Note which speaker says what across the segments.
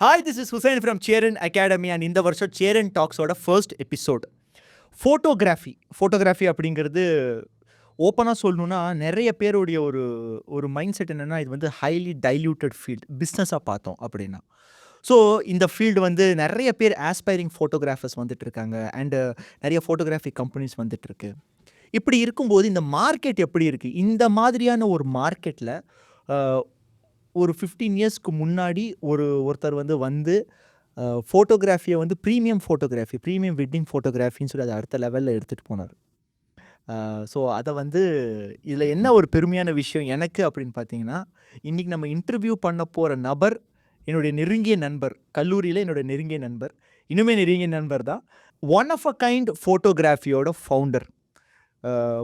Speaker 1: Hi, this is Hussein from Cheran Academy and இந்த வருஷம் Cheran Talksோட first episode. Photography அப்படிங்கிறது ஓப்பனாக சொல்லணுன்னா நிறைய பேருடைய ஒரு ஒரு மைண்ட் செட் என்னென்னா இது வந்து ஹைலி டைல்யூட்டட் ஃபீல்ட் பிஸ்னஸாக பார்த்தோம் அப்படின்னா. ஸோ இந்த ஃபீல்டு வந்து நிறைய பேர் ஆஸ்பைரிங் ஃபோட்டோகிராஃபர்ஸ் வந்துட்டு இருக்காங்க அண்டு நிறைய ஃபோட்டோகிராஃபி கம்பெனிஸ் வந்துட்டுருக்கு. இப்படி இருக்கும்போது இந்த மார்க்கெட் எப்படி இருக்குது? இந்த மாதிரியான ஒரு மார்க்கெட்டில் ஒரு 15 இயர்ஸ்க்கு முன்னாடி ஒருத்தர் வந்து ஃபோட்டோகிராஃபியை வந்து ப்ரீமியம் ஃபோட்டோகிராஃபி ப்ரீமியம் வெட்டிங் ஃபோட்டோகிராஃபின்னு சொல்லி அதை அடுத்த லெவலில் எடுத்துகிட்டு போனார். ஸோ அதை வந்து இதில் என்ன ஒரு பெருமையான விஷயம் எனக்கு அப்படின்னு பார்த்தீங்கன்னா, இன்றைக்கி நம்ம இன்டர்வியூ பண்ண போகிற நபர் என்னுடைய நெருங்கிய நண்பர், கல்லூரியில் என்னுடைய நெருங்கிய நண்பர், இன்னுமே நெருங்கிய நண்பர் தான். ஒன் ஆஃப் அ கைண்ட் ஃபோட்டோகிராஃபியோட ஃபவுண்டர்.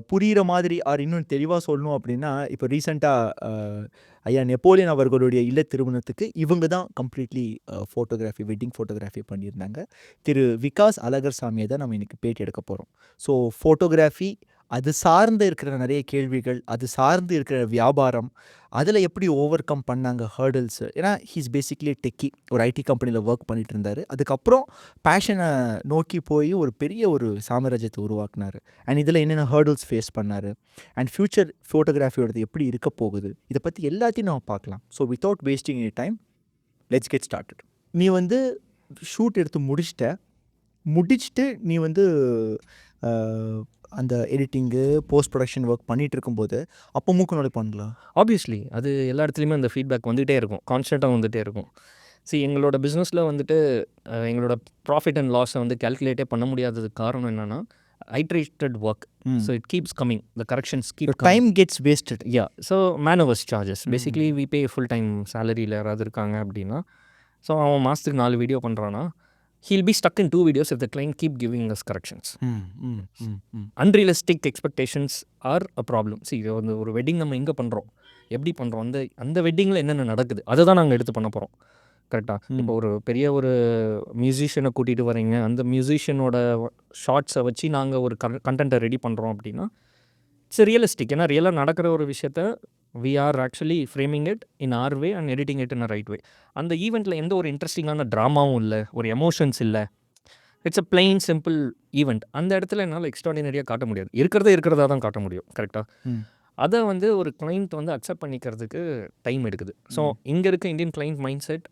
Speaker 1: புரிகிற மாதிரி இன்னும் தெளிவாக சொல்லணும் அப்படின்னா, இப்போ ரீசெண்டாக ஐயா நெப்போலியன் அவர்களுடைய இல்ல திருமணத்துக்கு இவங்க தான் கம்ப்ளீட்லி ஃபோட்டோகிராஃபி வெட்டிங் ஃபோட்டோகிராஃபி பண்ணியிருந்தாங்க. திரு விகாஸ் அழகர் சாமியை தான் நம்ம இன்றைக்கி பேட்டி எடுக்க போகிறோம். ஸோ ஃபோட்டோகிராஃபி அது சார்ந்து இருக்கிற நிறைய கேள்விகள், அது சார்ந்து இருக்கிற வியாபாரம், அதில் எப்படி ஓவர் கம் பண்ணாங்க ஹர்டல்ஸு. ஏன்னா ஹீஸ் பேசிக்லி டெக்கி, ஒரு ஐடி கம்பெனியில் ஒர்க் பண்ணிகிட்டு இருந்தார். அதுக்கப்புறம் பேஷனை நோக்கி போய் ஒரு பெரிய ஒரு சாம்ராஜ்யத்தை உருவாக்குனார். அண்ட் இதில் என்னென்ன ஹர்டல்ஸ் ஃபேஸ் பண்ணார் அண்ட் ஃப்யூச்சர் ஃபோட்டோகிராஃபியோடது எப்படி இருக்க போகுது, இதை பற்றி எல்லாத்தையும் நம்ம பார்க்கலாம். So without wasting any time let's get started. நீ வந்து ஷூட் எடுத்து முடிச்சுட்டு நீ வந்து அந்த எடிட்டிங்கு போஸ்ட் ப்ரொடக்ஷன் ஒர்க் பண்ணிகிட்டு இருக்கும்போது அப்போ மூக்கு நுழை பண்ணலாம்.
Speaker 2: ஆப்வியஸ்லி அது எல்லா இடத்துலையுமே அந்த ஃபீட்பேக் வந்துகிட்டே இருக்கும், கான்ஸ்டண்ட்டாக வந்துகிட்டே இருக்கும். எங்களோட பிஸ்னஸில் வந்துட்டு எங்களோட ப்ராஃபிட் அண்ட் லாஸை வந்து கேல்குலேட்டே பண்ண முடியாததுக்கு காரணம் என்னென்னா iterated work. So it keeps coming, the corrections keep
Speaker 1: time gets wasted.
Speaker 2: Yeah, so manpowers charges basically we pay full time சேலரியில் யாராவது இருக்காங்க அப்படின்னா, ஸோ அவன் மாதத்துக்கு 4 வீடியோ பண்ணுறான்னா he'll be stuck in 2 videos if the client keep giving us corrections. Unrealistic expectations are a problem. ஒரு wedding நம்ம எங்கே பண்ணுறோம், எப்படி பண்ணுறோம், அந்த வெட்டிங்கில் என்னென்ன நடக்குது அதை தான் நாங்கள் எடுத்து பண்ண போகிறோம். கரெக்டாக இப்போ ஒரு பெரிய ஒரு மியூசிஷியனை கூட்டிகிட்டு வரீங்க, அந்த மியூசிஷியனோட ஷார்ட்ஸை வச்சு நாங்கள் ஒரு கண்டென்ட்டை ரெடி பண்ணுறோம் அப்படின்னா இட்ஸ் ரியலிஸ்டிக். ஏன்னா ரியலாக நடக்கிற ஒரு விஷயத்த we are actually framing it in our way and editing it in a right way. அந்த ஈவெண்ட்டில் எந்த ஒரு இன்ட்ரெஸ்டிங்கான ட்ராமாவும் இல்லை, ஒரு எமோஷன்ஸ் இல்லை, it's a plain simple event. அந்த இடத்துல என்னால் எக்ஸ்ட்ராடினரியாக காட்ட முடியாது, இருக்கிறதா தான் காட்ட முடியும். கரெக்டாக அதை வந்து ஒரு கிளைண்ட் வந்து அக்செப்ட் பண்ணிக்கிறதுக்கு டைம் எடுக்குது. ஸோ இங்கே இருக்க Indian client mind set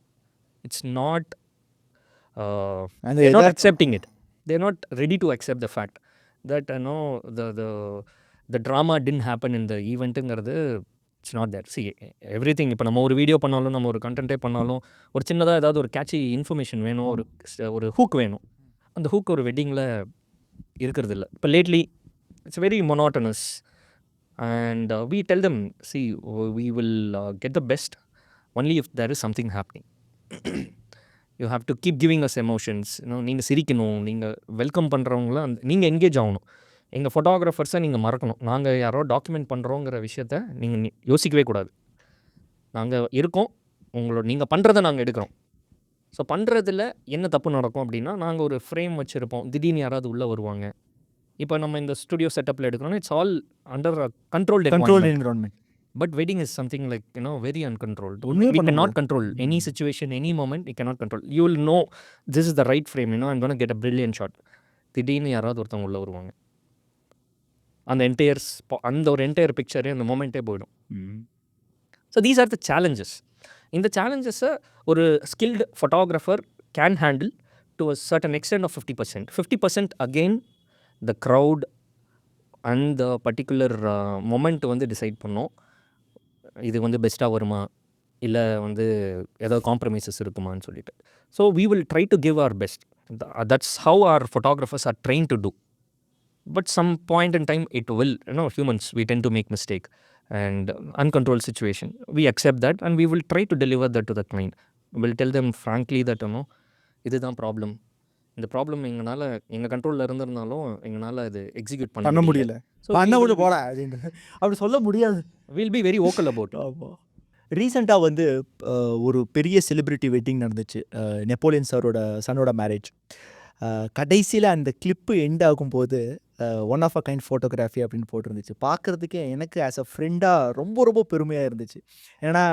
Speaker 2: it's not accepting it. They're not ready to accept the fact that no the drama didn't happen in the ஈவெண்ட்டுங்கிறது இட்ஸ் நாட் தேட். எவ்ரிதிங். இப்போ நம்ம ஒரு video பண்ணாலும், நம்ம ஒரு கண்டென்ட்டே பண்ணாலும், ஒரு சின்னதாக ஏதாவது ஒரு கேட்சி இன்ஃபர்மேஷன் வேணும், ஒரு ஹூக் வேணும். அந்த ஹூக் ஒரு வெட்டிங்கில் இருக்கிறது இல்லை. இப்போ lately it's very monotonous and we tell them, we will get the best only if there is something happening. You have to keep giving us emotions. நீங்கள் சிரிக்கணும், நீங்கள் வெல்கம் பண்ணுறவங்கள நீங்கள் என்கேஜ் ஆகணும். எங்கள் ஃபோட்டோகிராஃபர்ஸை நீங்கள் மறக்கணும். நாங்கள் யாரோ டாக்குமெண்ட் பண்ணுறோங்கிற விஷயத்த நீங்கள் யோசிக்கவே கூடாது. நாங்கள் இருக்கோம், நீங்கள் பண்ணுறதை நாங்கள் எடுக்கிறோம். ஸோ பண்ணுறதுல என்ன தப்பு நடக்கும் அப்படின்னா, நாங்கள் ஒரு ஃப்ரேம் வச்சுருப்போம், திடீர்னு யாராவது உள்ளே வருவாங்க. இப்போ நம்ம இந்த ஸ்டுடியோ செட்டப்பில் எடுக்கிறோன்னா it's all under controlled environment. But wedding is something like very uncontrolled. We cannot control any situation, any moment. You cannot control. You will know this is the right frame. I'm going to get a brilliant shot. திடீர்னு யாராவது ஒருத்தவங்க உள்ளே வருவாங்க, அந்த ஒரு entire பிக்சரே அந்த மொமெண்ட்டே போயிடும். So these are the challenges. இந்த சேலஞ்சஸை ஒரு skilled photographer can handle to a certain extent of 50%. 50% again the crowd and the particular moment வந்து டிசைட் பண்ணோம். இது வந்து பெஸ்ட்டாக வருமா, இல்லை வந்து ஏதாவது காம்ப்ரமைசஸ் இருக்குமான்னு சொல்லிட்டு. So we will try to give our best. That's how our photographers are trained to do. But some point in time it will, humans, we tend to make mistake and uncontrolled situation. We accept that and we will try to deliver that to the client. We will tell them frankly that இதுதான் problem, இந்த problem எங்கள் கண்ட்ரோலில் இருந்திருந்தாலும் எங்களால் இது execute பண்ண முடியல.
Speaker 1: அப்படி சொல்ல முடியாது.
Speaker 2: Will be very vocal about it.
Speaker 1: ரீசெண்டாக வந்து ஒரு பெரிய செலிப்ரிட்டி வெட்டிங் நடந்துச்சு, நெப்போலியன் சாரோட சனோட மேரேஜ். கடைசியில் அந்த கிளிப்பு எண்ட் ஆகும்போது one of a kind photography அப்படின்னு போட்டிருந்துச்சு. பார்க்குறதுக்கே எனக்கு ஆஸ் அ ஃப்ரெண்டாக ரொம்ப ரொம்ப பெருமையாக இருந்துச்சு. ஏன்னா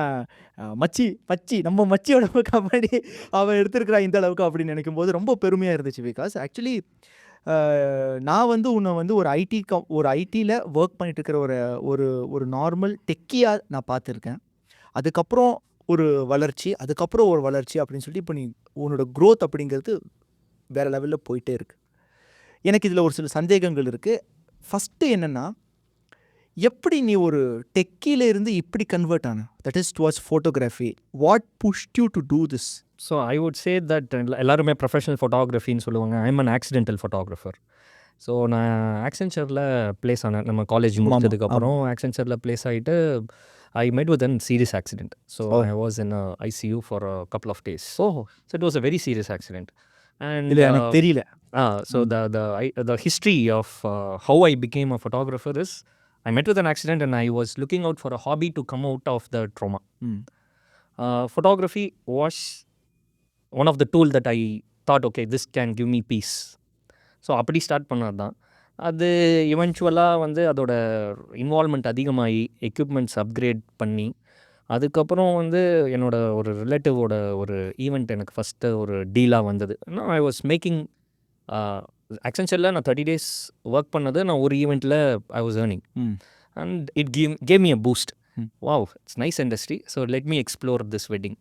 Speaker 1: மச்சி மச்சி நம்ம மச்சியோட கபடி அவன் எடுத்திருக்கிறா இந்த அளவுக்கு அப்படின்னு நினைக்கும்போது ரொம்ப பெருமையாக இருந்துச்சு. பிகாஸ் ஆக்சுவலி நான் வந்து உன்னை வந்து ஒரு ஐடியில் ஒர்க் பண்ணிட்டு இருக்கிற ஒரு ஒரு ஒரு நார்மல் டெக்கியாக நான் பார்த்துருக்கேன். அதுக்கப்புறம் ஒரு வளர்ச்சி, அதுக்கப்புறம் ஒரு வளர்ச்சி அப்படின்னு சொல்லிட்டு இப்போ நீ உன்னோட growth அப்படிங்கிறது வேறு லெவலில் போயிட்டே இருக்கு. எனக்கு இதில் ஒரு சில சந்தேகங்கள் இருக்குது. ஃபஸ்ட்டு என்னென்னா, எப்படி நீ ஒரு டெக்கியில் இருந்து இப்படி கன்வெர்ட் ஆன? That is towards photography. What pushed you to do this?
Speaker 2: So I would say that எல்லாருமே ப்ரொஃபஷனல் ஃபோட்டோகிராஃபின்னு சொல்லுவாங்க. I am an accidental photographer. So நான் ஆக்சென்ச்சரில் ப்ளேஸ் ஆனேன். நம்ம காலேஜ் முடிச்சதுக்கப்புறம் ஆக்சென்ச்சரில் ப்ளேஸ் ஆகிட்டு ஐ met with a serious accident. So I was in a ICU for a couple of days. So it was a very serious accident. And
Speaker 1: இல்லை எனக்கு தெரியல.
Speaker 2: so the history of how I became a photographer is I met with an accident and I was looking out for a hobby to come out of the trauma. Photography was one of the tool that I thought, okay, this can give me peace. So அப்படி start பண்ணது தான். அது இவென்ச்சுவலாக வந்து அதோட involvement அதிகமாகி equipments upgrade பண்ணி அதுக்கப்புறம் வந்து என்னோட ஒரு ரிலேட்டிவோட ஒரு ஈவெண்ட் எனக்கு ஃபஸ்ட்டு ஒரு டீலாக வந்தது. ஐ வாஸ் மேக்கிங் ஆக்சென்ச்சரில் நான் 30 days ஒர்க் பண்ணது நான் ஒரு ஈவெண்ட்டில் I was earning and it gave me a boost. Wow, it's nice industry, so let me explore this wedding.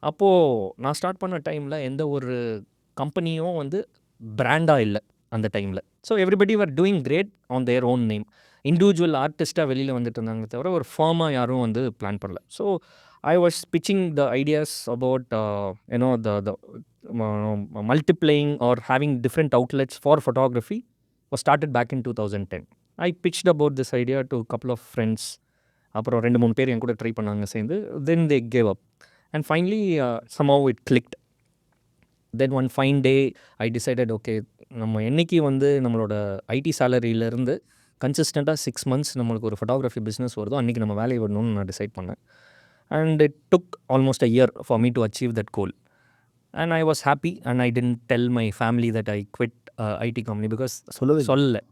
Speaker 2: அப்போது நான் ஸ்டார்ட் பண்ண டைமில் எந்த ஒரு கம்பெனியும் வந்து பிராண்டாக இல்லை அந்த டைமில். So everybody were doing great on their own name. Individual ஆர்டிஸ்ட்டாக வெளியில் வந்துட்டு இருந்தாங்க தவிர ஒரு ஃபார்மாக யாரும் வந்து பிளான் பண்ணல. So I was pitching the ideas about you know the multiplying or having different outlets for photography was started back in 2010. I pitched about this idea to couple of friends. அப்புறம் 2-3 பேர் என் கூட ட்ரை பண்ணாங்க சேர்ந்து. Then they gave up and finally somehow it clicked. Then one fine day I decided, okay, நம்ம என்றைக்கு வந்து நம்மளோட ஐடி சேலரியிலேருந்து கன்சிஸ்டண்ட்டாக 6 months நம்மளுக்கு ஒரு ஃபோட்டோகிராஃபி பிஸ்னஸ் வருதோ அன்றைக்கி நம்ம வேலையை வரணும்னு நான் டிசைட் பண்ணேன். And it took almost a year for me to achieve that goal. And I was happy and I tent tell my family that I quit IT company because சொல்லலை.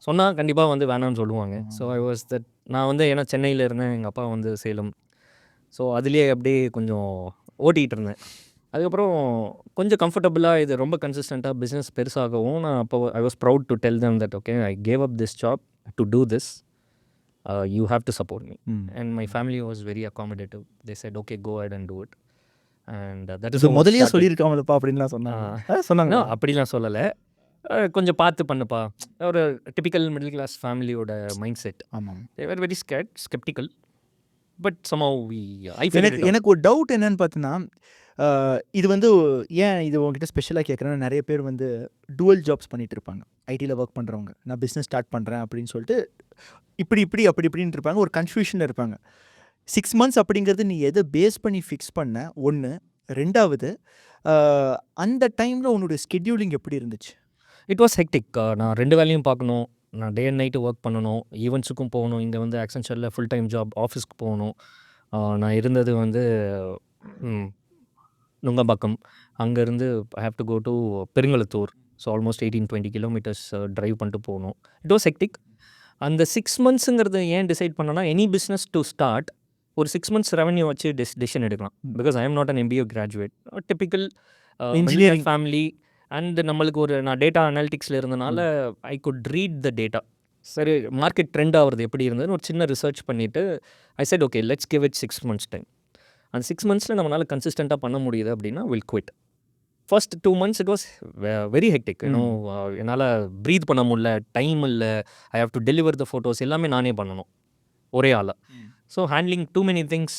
Speaker 2: சொன்னால் கண்டிப்பாக வந்து வேணாம்னு சொல்லுவாங்க. ஸோ ஐ வாஸ் தட் நான் வந்து ஏன்னா சென்னையில் இருந்தேன், எங்கள் அப்பா வந்து சேலம். ஸோ அதுலேயே அப்படியே கொஞ்சம் ஓட்டிகிட்டு இருந்தேன். அதுக்கப்புறம் கொஞ்சம் கம்ஃபர்டபுளாக இது ரொம்ப கன்சிஸ்டண்ட்டாக பிஸ்னஸ் பெருசாகவும் நான் அப்போ I was proud to tell them that okay, I gave up this job to do this, you have to support me. And my family was very accommodative. They said okay, go ahead and do it. And that is
Speaker 1: முதலியே சொல்லியிருக்காமப்பா அப்படின்லாம் சொன்னாங்க.
Speaker 2: அப்படிலாம் சொல்லலை, கொஞ்சம் பார்த்து பண்ணுப்பா. ஒரு டிபிக்கல் மிடில் கிளாஸ் ஃபேமிலியோட மைண்ட் செட்.
Speaker 1: ஆமாம்,
Speaker 2: they were very skeptical. But somehow
Speaker 1: எனக்கு ஒரு டவுட் என்னன்னு பார்த்தீங்கன்னா, இது வந்து ஏன் இது உங்ககிட்ட ஸ்பெஷலாக கேட்குறேன்னா, நிறைய பேர் வந்து டுவல் ஜாப்ஸ் பண்ணிகிட்டு இருப்பாங்க. ஐடியில் ஒர்க் பண்ணுறவங்க, நான் பிஸ்னஸ் ஸ்டார்ட் பண்ணுறேன் அப்படின்னு சொல்லிட்டு இப்படி இப்படின்ட்டு இருப்பாங்க, ஒரு கன்ஃபியூஷனில் இருப்பாங்க. 6 months அப்படிங்கிறது நீ எதை பேஸ் பண்ணி ஃபிக்ஸ் பண்ண? 1. 2வது, அந்த டைமில் உன்னோட ஸ்கெட்யூலிங் எப்படி இருந்துச்சு?
Speaker 2: It was hectic. நான் 2 வேலையும் பார்க்கணும், நான் டே அண்ட் நைட்டு ஒர்க் பண்ணணும், ஈவெண்ட்ஸுக்கும் போகணும், இங்கே வந்து ஆக்சென்ச்சரில் ஃபுல் டைம் ஜாப், ஆஃபீஸ்க்கு போகணும். நான் இருந்தது வந்து நுங்கம்பாக்கம். அங்கேருந்து I have to go to Perungalathur. So almost 18-20 kilometers drive பண்ணிட்டு போகணும். It was hectic. அந்த 6 monthsங்கிறது ஏன் டிசைட் பண்ணேன்னா, எனி பிஸ்னஸ் டு ஸ்டார்ட் ஒரு 6 months ரெவன்யூ வச்சு டெசிஷன் எடுக்கலாம். Because I am not an MBA graduate, typical engineering family. And நம்மளுக்கு ஒரு நான் டேட்டா அனாலிட்டிக்ஸில் இருந்தனால I could read the data. சரி, மார்க்கெட் ட்ரெண்ட் ஆகிறது எப்படி இருந்ததுன்னு ஒரு சின்ன ரிசர்ச் பண்ணிவிட்டு ஐ set okay, let's give it 6 months time. அந்த 6 monthsல நம்மளால் கன்சிஸ்டண்ட்டாக பண்ண முடியுது அப்படின்னா will quit. First 2 months it was very hectic. இன்னும் என்னால் ப்ரீத் பண்ண முடியல, டைம் இல்லை, I have to deliver the photos எல்லாமே நானே பண்ணணும் ஒரே ஆளாக. So handling too many things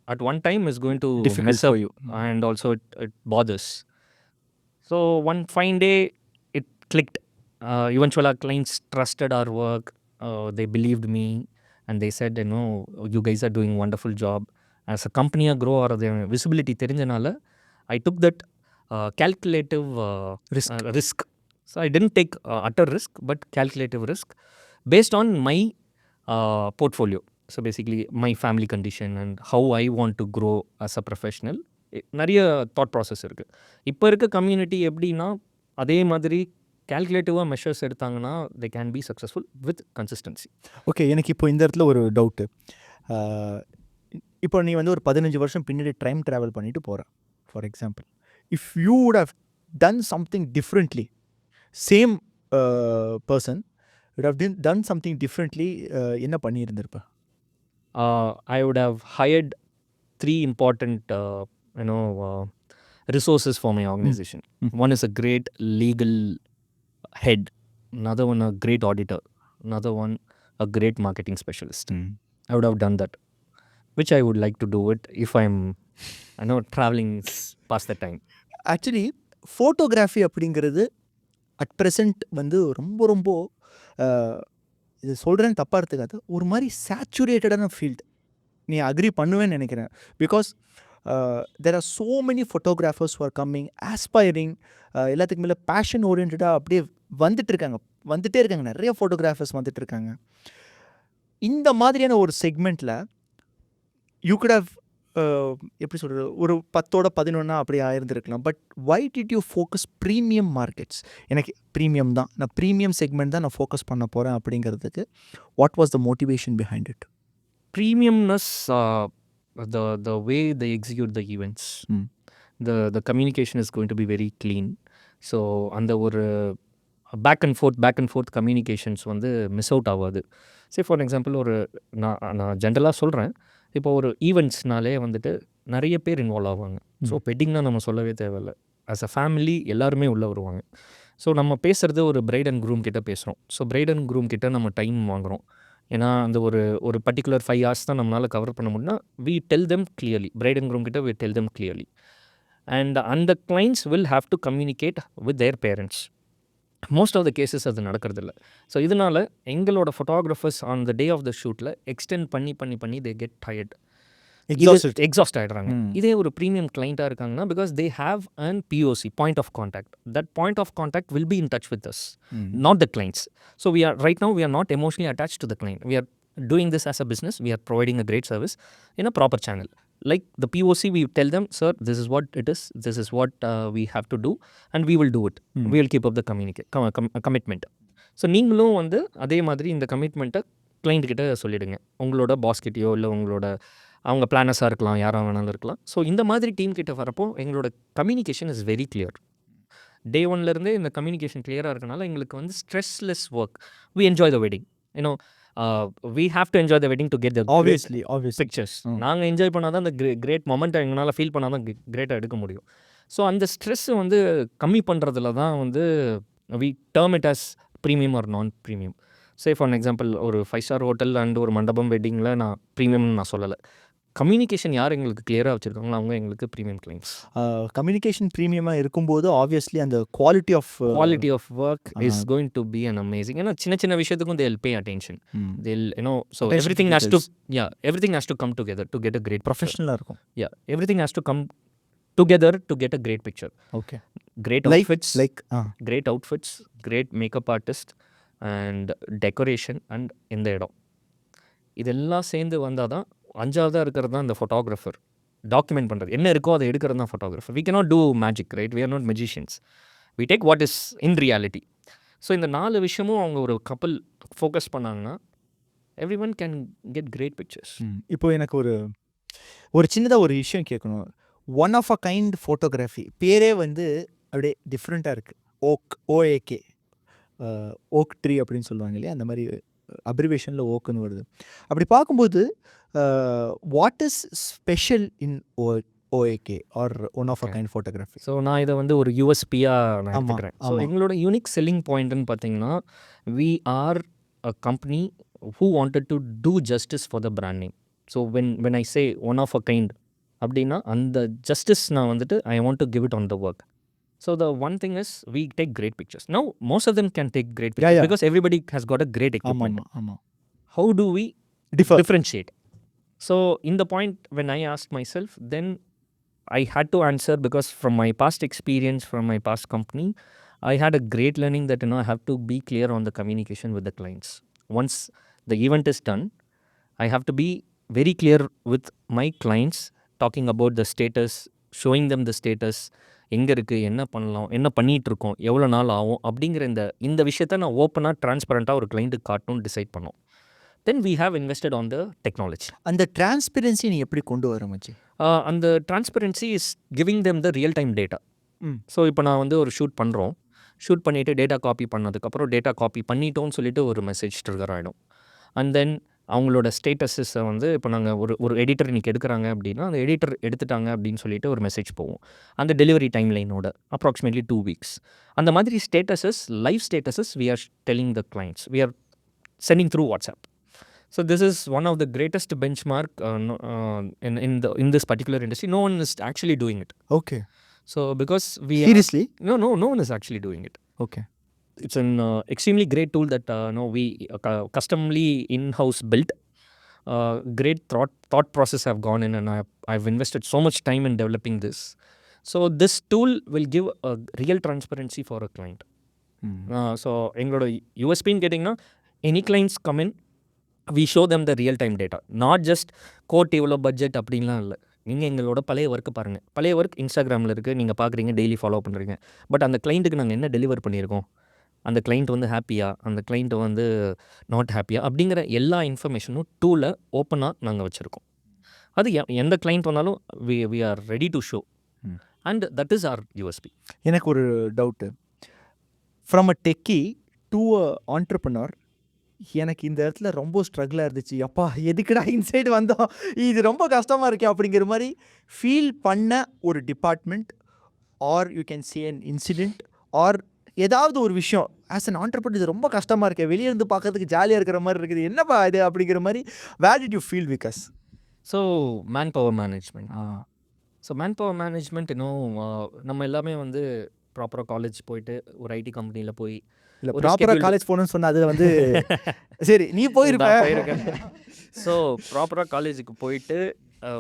Speaker 2: at one time is going to mess up you and also it bothers. So one fine day it clicked. Eventually clients trusted our work, they believed me and they said, you know, you guys are doing wonderful job. As a company grow or the visibility தெரிஞ்சனால I took that calculative risk. So I didn't take utter risk but calculative risk based on my portfolio. So basically my family condition and how I want to grow as a professional. நிறைய thought process இருக்குது. இப்போ இருக்க community எப்படின்னா அதே மாதிரி கால்குலேட்டிவாக measures எடுத்தாங்கன்னா they can be successful with consistency.
Speaker 1: Okay, எனக்கு இப்போ இந்த இடத்துல ஒரு டவுட்டு. இப்போ நீ வந்து ஒரு 15 வருஷம் பின்னாடி டைம் ட்ராவல் பண்ணிட்டு போகிற for example. If you would have done something differently, same person would have done something differently, என்ன பண்ணியிருந்திருப்ப?
Speaker 2: I would have hired 3 important resources for my organization. One is a great legal head, another one a great auditor, another one a great marketing specialist. I would have done that, which I would like to do it if I'm traveling past the time.
Speaker 1: Actually photography அப்படிங்கிறது at present வந்து ரொம்ப ரொம்ப இது சொல்கிறேன்னு தப்பாக எடுத்துக்காது, ஒரு மாதிரி சேச்சுரேட்டடான field. நீ அக்ரி பண்ணுவேன்னு நினைக்கிறேன். Because there are so many photographers for coming aspiring, எல்லாத்துக்கு மேலே பேஷன் ஓரியன்டாக அப்படியே வந்துட்டே இருக்காங்க. நிறைய ஃபோட்டோகிராஃபர்ஸ் வந்துட்டு இருக்காங்க. இந்த மாதிரியான ஒரு செக்மெண்ட்டில் யூ குட் ஹவ் எப்படி சொல்கிறது, ஒரு 10ஓட 11 அப்படி ஆயிருந்துருக்கலாம். But why did you focus premium markets? எனக்கு ப்ரீமியம் தான், நான் ப்ரீமியம் செக்மெண்ட் தான் நான் ஃபோக்கஸ் பண்ண போகிறேன் அப்படிங்கிறதுக்கு what was the motivation behind it?
Speaker 2: Premiumness, the way they execute the events, the communication is going to be very clean. So அந்த ஒரு பேக் அண்ட் ஃபோர்த் கம்யூனிகேஷன்ஸ் வந்து மிஸ் அவுட் ஆகாது. சரி, ஃபார் எக்ஸாம்பிள் நான் ஜென்ரலாக சொல்கிறேன், இப்போ ஒரு ஈவெண்ட்ஸ்னாலே வந்துட்டு நிறைய பேர் இன்வால்வ் ஆவாங்க. ஸோ வெட்டிங்னா நம்ம சொல்லவே தேவையில்லை, ஆஸ் அ ஃபேமிலி எல்லாருமே உள்ளே வருவாங்க. ஸோ நம்ம பேசுகிறது ஒரு பிரைட் அண்ட் க்ரூம் கிட்ட பேசுகிறோம். ஸோ பிரைட் அண்ட் க்ரூம் கிட்ட நம்ம டைம் வாங்குகிறோம். ஏன்னா அந்த ஒரு பர்டிகுலர் 5 hours தான் நம்மளால் கவர் பண்ண முடியும்னா we tell them clearly, bride and groom கிட்ட we tell them clearly. And அந்த clients will have to communicate with their parents. Most of the cases அது நடக்கிறதில்ல. ஸோ இதனால் எங்களோட photographers on the day of the ஷூட்டில் extend பண்ணி they get tired, exhausted ஆகிடுறாங்க. இதே ஒரு ப்ரீமியம் கிளைண்ட்டாக இருக்காங்கன்னா because they have an POC, point of contact. That point of contact will be in touch with us, not the clients. So we are not emotionally attached to the client. We are doing this as a business. We are providing a great service in a proper channel. Like the POC, we tell them, sir, this is what it is, this is what we have to do, and we will do it. We will keep up the commitment. So நீங்களும் வந்து அதே மாதிரி இந்த கமிட்மெண்ட்டை client கிட்ட சொல்லிவிடுங்க. உங்களோட pass கிட்டேயோ இல்லை உங்களோட அவங்க பிளானர்ஸாக இருக்கலாம், யாராக வேணாலும் இருக்கலாம். ஸோ இந்த மாதிரி டீம் கிட்ட வரப்போ எங்களோட communication is very clear. Day ஒன்லேருந்தே இந்த கம்யூனிகேஷன் கிளியராக இருக்கனால எங்களுக்கு வந்து stressless work. We enjoy the wedding, we have to enjoy the wedding to get the
Speaker 1: obviously
Speaker 2: pictures. நாங்கள் என்ஜாய் பண்ணால் தான் அந்த கிரேட் மொமெண்ட்டை எங்களால் ஃபீல் பண்ணால் தான் கிரேட்டாக எடுக்க முடியும். ஸோ அந்த ஸ்ட்ரெஸ் வந்து கம்மி பண்ணுறதுல தான் வந்து we term it as premium or நான் ப்ரீமியம். சே ஃபார் எக்ஸாம்பிள் ஒரு 5-star ஹோட்டல் அண்ட் ஒரு மண்டபம் வெட்டிங்கில் நான் ப்ரீமியம்னு நான் சொல்லலை. கம்யூனிகேஷன் யார் எங்களுக்கு கிளியராக வச்சுருக்காங்களோ அவங்க எங்களுக்கு ப்ரீமியம் கிளைண்ட்ஸ்.
Speaker 1: கம்யூனிகேஷன் ப்ரீமியமாக இருக்கும்போது ஆப்வியஸ்லி அந்த quality of work
Speaker 2: is going to be an amazing. ஏன்னா சின்ன விஷயத்துக்கும் they will pay attention. They'll so everything has to come together to get a great
Speaker 1: ப்ரொஃபஷனலாக இருக்கும்.
Speaker 2: Everything has to come together to get a great picture.
Speaker 1: Okay.
Speaker 2: Great outfits, great makeup artist and decoration and இந்த இடம் இதெல்லாம் சேர்ந்து வந்தால் தான் 5ஆவதாக இருக்கிறது தான் இந்த ஃபோட்டோகிராஃபர். டாக்குமெண்ட் பண்ணுறது என்ன இருக்கோ அதை எடுக்கிறது தான் photographer. We cannot do magic, right? We are not magicians. We take what is in reality. So இந்த 4 விஷயமும் அவங்க ஒரு கப்பல் ஃபோக்கஸ் பண்ணாங்கன்னா everyone can get great pictures.
Speaker 1: இப்போ எனக்கு ஒரு சின்னதாக ஒரு விஷயம் கேட்கணும். One of a kind photography பேரே வந்து அப்படியே டிஃப்ரெண்ட்டாக இருக்குது. OAK, ஓக் ட்ரீ அப்படின்னு சொல்லுவாங்க இல்லையா, அந்த மாதிரி அப்ரிவேஷனில் ஓக்குன்னு வருது. அப்படி பார்க்கும்போது what is special in OAK or one of a kind photography?
Speaker 2: So நான் இதை வந்து ஒரு USP-யாக நான் எடுத்துக்கிறேன். ஸோ எங்களோட யூனிக் செல்லிங் பாயிண்ட்னு பார்த்தீங்கன்னா we are a company who wanted to do justice for the brand name. So when I say one of a kind அப்படின்னா அந்த ஜஸ்டிஸ் நான் வந்துட்டு I want to give it on the work. So the one thing is we take great pictures. Now most of them can take great pictures because everybody has got a great equipment. How do we differentiate? So in the point when I asked myself, then I had to answer because from my past experience, from my past company, I had a great learning that I have to be clear on the communication with the clients. Once the event is done, I have to be very clear with my clients, talking about the status, showing them the status, எங்கே இருக்குது, என்ன பண்ணலாம், என்ன பண்ணிகிட்ருக்கோம், எவ்வளோ நாள் ஆகும் அப்படிங்கிற இந்த விஷயத்த நான் ஓப்பனாக டிரான்ஸ்பரண்ட்டாக ஒரு கிளைண்ட்டுக்கு காட்டணும்னு டிசைட் பண்ணோம். Then we have invested on the technology.
Speaker 1: அந்த டிரான்ஸ்பெரன்சி நீ எப்படி கொண்டு வர மச்சி?
Speaker 2: அந்த transparency is giving them the real time data. So இப்போ நான் வந்து ஒரு ஷூட் பண்ணுறோம், ஷூட் பண்ணிவிட்டு டேட்டா காப்பி பண்ணதுக்கப்புறம் டேட்டா காப்பி பண்ணிட்டோன்னு சொல்லிட்டு ஒரு மெசேஜ் ட்ரிகர் ஆகிடும். அண்ட் தென் அவங்களோட ஸ்டேட்டஸஸை வந்து இப்போ நாங்கள் ஒரு எடிட்டர் இன்றைக்கி எடுக்கிறாங்க அப்படின்னா அந்த எடிட்டர் எடுத்துட்டாங்க அப்படின்னு சொல்லிட்டு ஒரு மெசேஜ் போகும் அந்த டெலிவரி டைம் லைனோட அப்ராக்சிமேட்லி 2 வீக்ஸ். அந்த மாதிரி statuses, live statuses we are telling the clients, we are sending through WhatsApp. So this is one of the greatest benchmark in this particular industry. No one is actually doing it.
Speaker 1: Okay.
Speaker 2: So because we
Speaker 1: seriously?
Speaker 2: no one is actually doing it.
Speaker 1: Okay.
Speaker 2: It's an extremely great tool that we customly in-house built. Great thought process have gone in, and I've invested so much time in developing this. So this tool will give a real transparency for a client. So எங்களோட யூஎஸ்பின்னு கேட்டிங்கன்னா any clients come in, we show them the real time data, not just quote இவ்வளோ budget அப்படின்லாம் இல்லை. நீங்கள் எங்களோட பழைய work பாருங்கள், பழைய ஒர்க் இன்ஸ்டாகிராமில் இருக்குது, நீங்கள் பார்க்குறீங்க, டெய்லி ஃபாலோ பண்ணுறீங்க. பட் அந்த கிளைண்ட்டுக்கு நாங்கள் என்ன டெலிவர் பண்ணியிருக்கோம், அந்த கிளைண்ட் வந்து ஹாப்பியா, அந்த கிளைண்ட் வந்து நாட் ஹாப்பியா அப்படிங்கிற எல்லா இன்ஃபர்மேஷனும் டூலை ஓப்பனாக நாங்கள் வச்சுருக்கோம். அது எந்த கிளைண்ட் வந்தாலும் we are ready to show, and that is our USP.
Speaker 1: எனக்கு ஒரு doubt. From a techie to a entrepreneur, எனக்கு இந்த இடத்துல ரொம்ப ஸ்ட்ரகிளாக இருந்துச்சு. அப்பா எதுக்குடா இன்சைடு வந்தோம், இது ரொம்ப கஷ்டமாக இருக்கே அப்படிங்கிற மாதிரி ஃபீல் பண்ண ஒரு department, or you can say an incident, or ஏதாவது ஒரு விஷயம் ஆஸ் அன் ஆண்டர்ப்ரனர் இது ரொம்ப கஷ்டமாக இருக்கே, வெளியே இருந்து பார்க்கறதுக்கு ஜாலியாக இருக்கிற மாதிரி இருக்குது, என்னப்பா இது அப்படிங்கிற மாதிரி where did you feel with us?
Speaker 2: So man power management. So man power management இன்னும் நம்ம எல்லாமே வந்து ப்ராப்பராக காலேஜ் போயிட்டு ஒரு ஐடி கம்பெனியில் போய்
Speaker 1: இல்லை ப்ராப்பராக காலேஜ் போகணுன்னு சொன்னால் அது வந்து சரி நீ போயிருக்கேன்.
Speaker 2: ஸோ ப்ராப்பராக காலேஜுக்கு போயிட்டு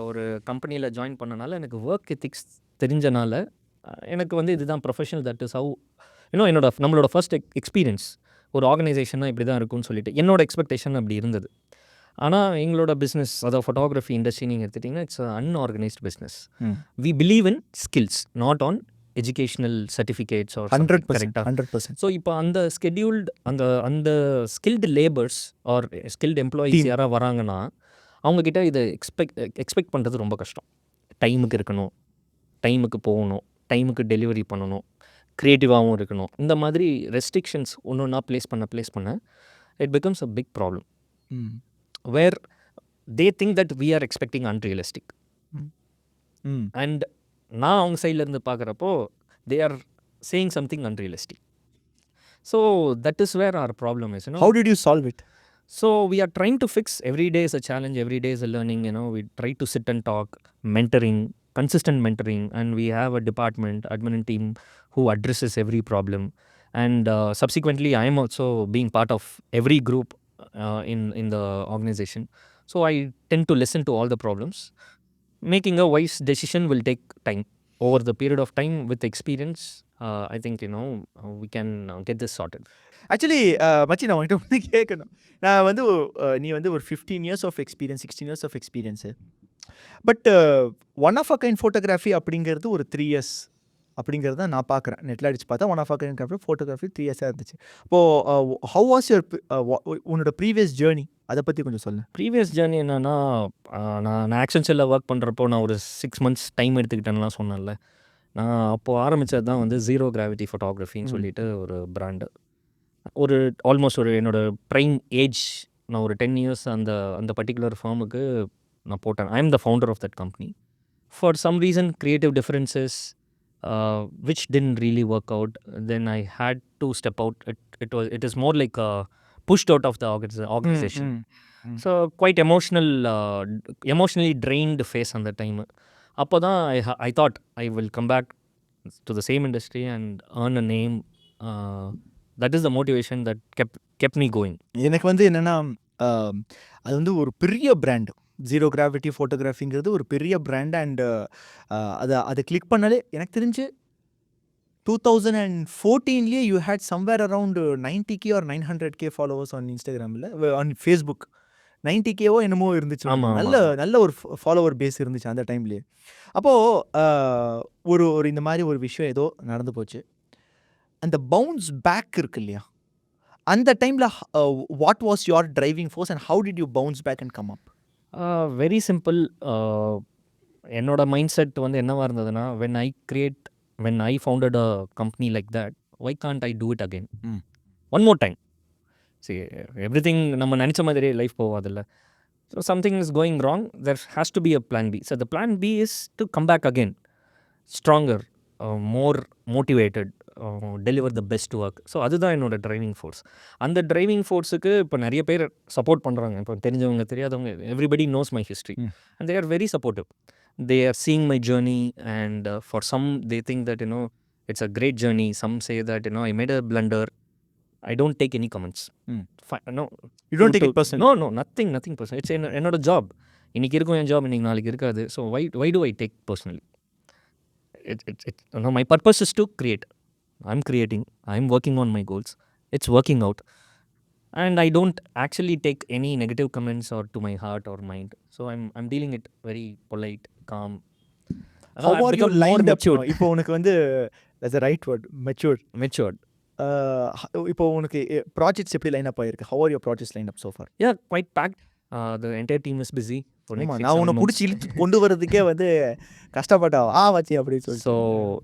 Speaker 2: ஒரு கம்பெனியில் ஜாயின் பண்ணனால எனக்கு ஒர்க் எத்திக்ஸ் தெரிஞ்சனால எனக்கு வந்து இதுதான் ப்ரொஃபஷனல், தட் இஸ் ஹவு நம்மளோட ஃபர்ஸ்ட் எக்ஸ்பீரியன்ஸ் ஒரு ஆர்கனைசேஷனாக இப்படி தான் இருக்கும்னு சொல்லிட்டு என்னோட எக்ஸ்பெக்டேஷன் அப்படி இருந்தது. ஆனால் எங்களோட பிஸ்னஸ், அதாவது ஃபோட்டோகிராஃபி இண்டஸ்ட்ரி நீங்கள் எடுத்துட்டிங்கன்னா it's unorganised business. We believe in skills, not on educational certificates or
Speaker 1: 100%.
Speaker 2: So இப்போ அந்த ஸ்கெடியூல்டு அந்த skilled labours or skilled employees யாராவது வராங்கன்னா அவங்கக்கிட்ட இதை எக்ஸ்பெக்ட் பண்ணுறது ரொம்ப கஷ்டம். டைமுக்கு இருக்கணும், டைமுக்கு போகணும், டைமுக்கு டெலிவரி பண்ணணும், க்ரியேட்டிவாகவும் இருக்கணும். இந்த மாதிரி ரெஸ்ட்ரிக்ஷன்ஸ் ஒன்று ஒன்றா ப்ளேஸ் பண்ண it becomes a big problem where they think that we are expecting unrealistic. And நான் அவங்க சைட்லேருந்து பார்க்குறப்போ they are saying something unrealistic. So that is where our problem is.
Speaker 1: How did you solve it?
Speaker 2: So we are trying to fix. Every day is a challenge, every day is a learning. We try to sit and talk, mentoring, consistent mentoring, and we have a department, admin team who addresses every problem. And subsequently, I am also being part of every group in the organization. So I tend to listen to all the problems. Making a wise decision will take time. Over the period of time, with experience, I think we can get this sorted.
Speaker 1: Actually மச்சி நான் உங்கள்கிட்ட வந்து கேட்கணும். நான் வந்து நீ வந்து ஒரு 15 years of experience, 16 years of experience. But one of a kind photography அப்படிங்கிறது ஒரு 3 years அப்படிங்கிறத நான் பார்க்குறேன். நெட்டில் அடிச்சு பார்த்தா one of a kind photography 3 years இருந்துச்சு. அப்போது ஹவ் வாஸ் யுவர் உன்னோட ப்ரீவியஸ் ஜேர்னி, அதை பற்றி கொஞ்சம் சொல்லு.
Speaker 2: ப்ரீவியஸ் ஜேர்னி என்னன்னா, நான் ஆக்சென்ச்சரில் ஒர்க் பண்ணுறப்போ நான் ஒரு 6 months டைம் எடுத்துக்கிட்டேன்லாம் சொன்னேன்ல. நான் அப்போது ஆரம்பித்தது தான் வந்து ஜீரோ கிராவிட்டி ஃபோட்டோகிராஃபின்னு சொல்லிட்டு ஒரு பிராண்டு. ஒரு ஆல்மோஸ்ட் ஒரு என்னோட ப்ரைம் ஏஜ் நான் ஒரு 10 years அந்த பர்டிகுலர் ஃபார்முக்கு நான் போட்டேன். I am the founder of that company. For some reason creative differences which didn't really work out, then I had to step out. It is more like pushed out of the organization. So quite emotionally drained phase on the time. அப்போ தான் I thought I will come back to the same industry and earn a name. That is the motivation that kept me going.
Speaker 1: எனக்கு வந்து என்னென்னா அது வந்து ஒரு பெரிய brand, zero gravity ஃபோட்டோகிராஃபிங்கிறது ஒரு பெரிய பிராண்ட். அண்டு அதை கிளிக் பண்ணாலே எனக்கு தெரிஞ்சு 2014 you had somewhere around 90K or 900K followers on இன்ஸ்டாகிராமில், ஆன் ஃபேஸ்புக் 90K என்னமோ இருந்துச்சு.
Speaker 2: ஆமா,
Speaker 1: நல்ல
Speaker 2: ஆமா.
Speaker 1: நல்ல ஒரு ஃபாலோவர் பேஸ் இருந்துச்சு அந்த டைம்லயே. அப்போ ஒரு ஒரு இந்த மாரி ஒரு விஷயம் ஏதோ நடந்து போச்சு. அந்த பவுன்ஸ் பேக் இருக்கு இல்லையா? அந்த டைம்ல what was your driving force and how did you bounce back and come up?
Speaker 2: Very simple. என்னோட மைண்ட் செட் வந்து என்னவா இருந்ததுன்னா, when I founded a company like that, why can't I do it again?
Speaker 1: Hmm.
Speaker 2: One more time. See, everything நம்ம நினச்ச மாதிரியே life போகாதுல்ல. So something is going wrong, there has to be a plan B. So the plan B is to come back again stronger, more motivated, deliver the best work. So அதுதான் என்னோட driving force. அந்த driving ஃபோர்ஸுக்கு இப்போ நிறைய பேர் support பண்ணுறாங்க. இப்போ தெரிஞ்சவங்க தெரியாதவங்க everybody knows my history and they are very supportive. They are seeing my journey and for some they think that it's a great journey. Some say that I made a blunder. I don't take any comments. No.
Speaker 1: You don't take it personally?
Speaker 2: No, nothing personal. It's என்னோட job. இன்னைக்கு இருக்கும் என் job, இன்னைக்கு நாளைக்கு இருக்காது. So why do I take personally? My purpose is to create. I'm creating. I'm working on my goals. It's working out. And I don't actually take any negative comments or to my heart or mind. So I'm dealing it very polite, calm.
Speaker 1: How
Speaker 2: I've
Speaker 1: are you
Speaker 2: become more
Speaker 1: lined up?
Speaker 2: matured.
Speaker 1: இப்போ உனக்கு வந்து that's the right word, matured.
Speaker 2: Matured.
Speaker 1: இப்போ உனக்கு projects எப்படி line up ஆயிருக்கு? How are your projects lined up so far?
Speaker 2: Yeah, quite packed. The entire team is busy for next
Speaker 1: ஆமா,
Speaker 2: 6-7
Speaker 1: நான் உன்னை
Speaker 2: months.
Speaker 1: பிடிச்சி இழுத்து கொண்டு வரதுக்கே வந்து கஷ்டப்பட்டா வச்சி அப்படின்னு சொல்லிட்டு.
Speaker 2: ஸோ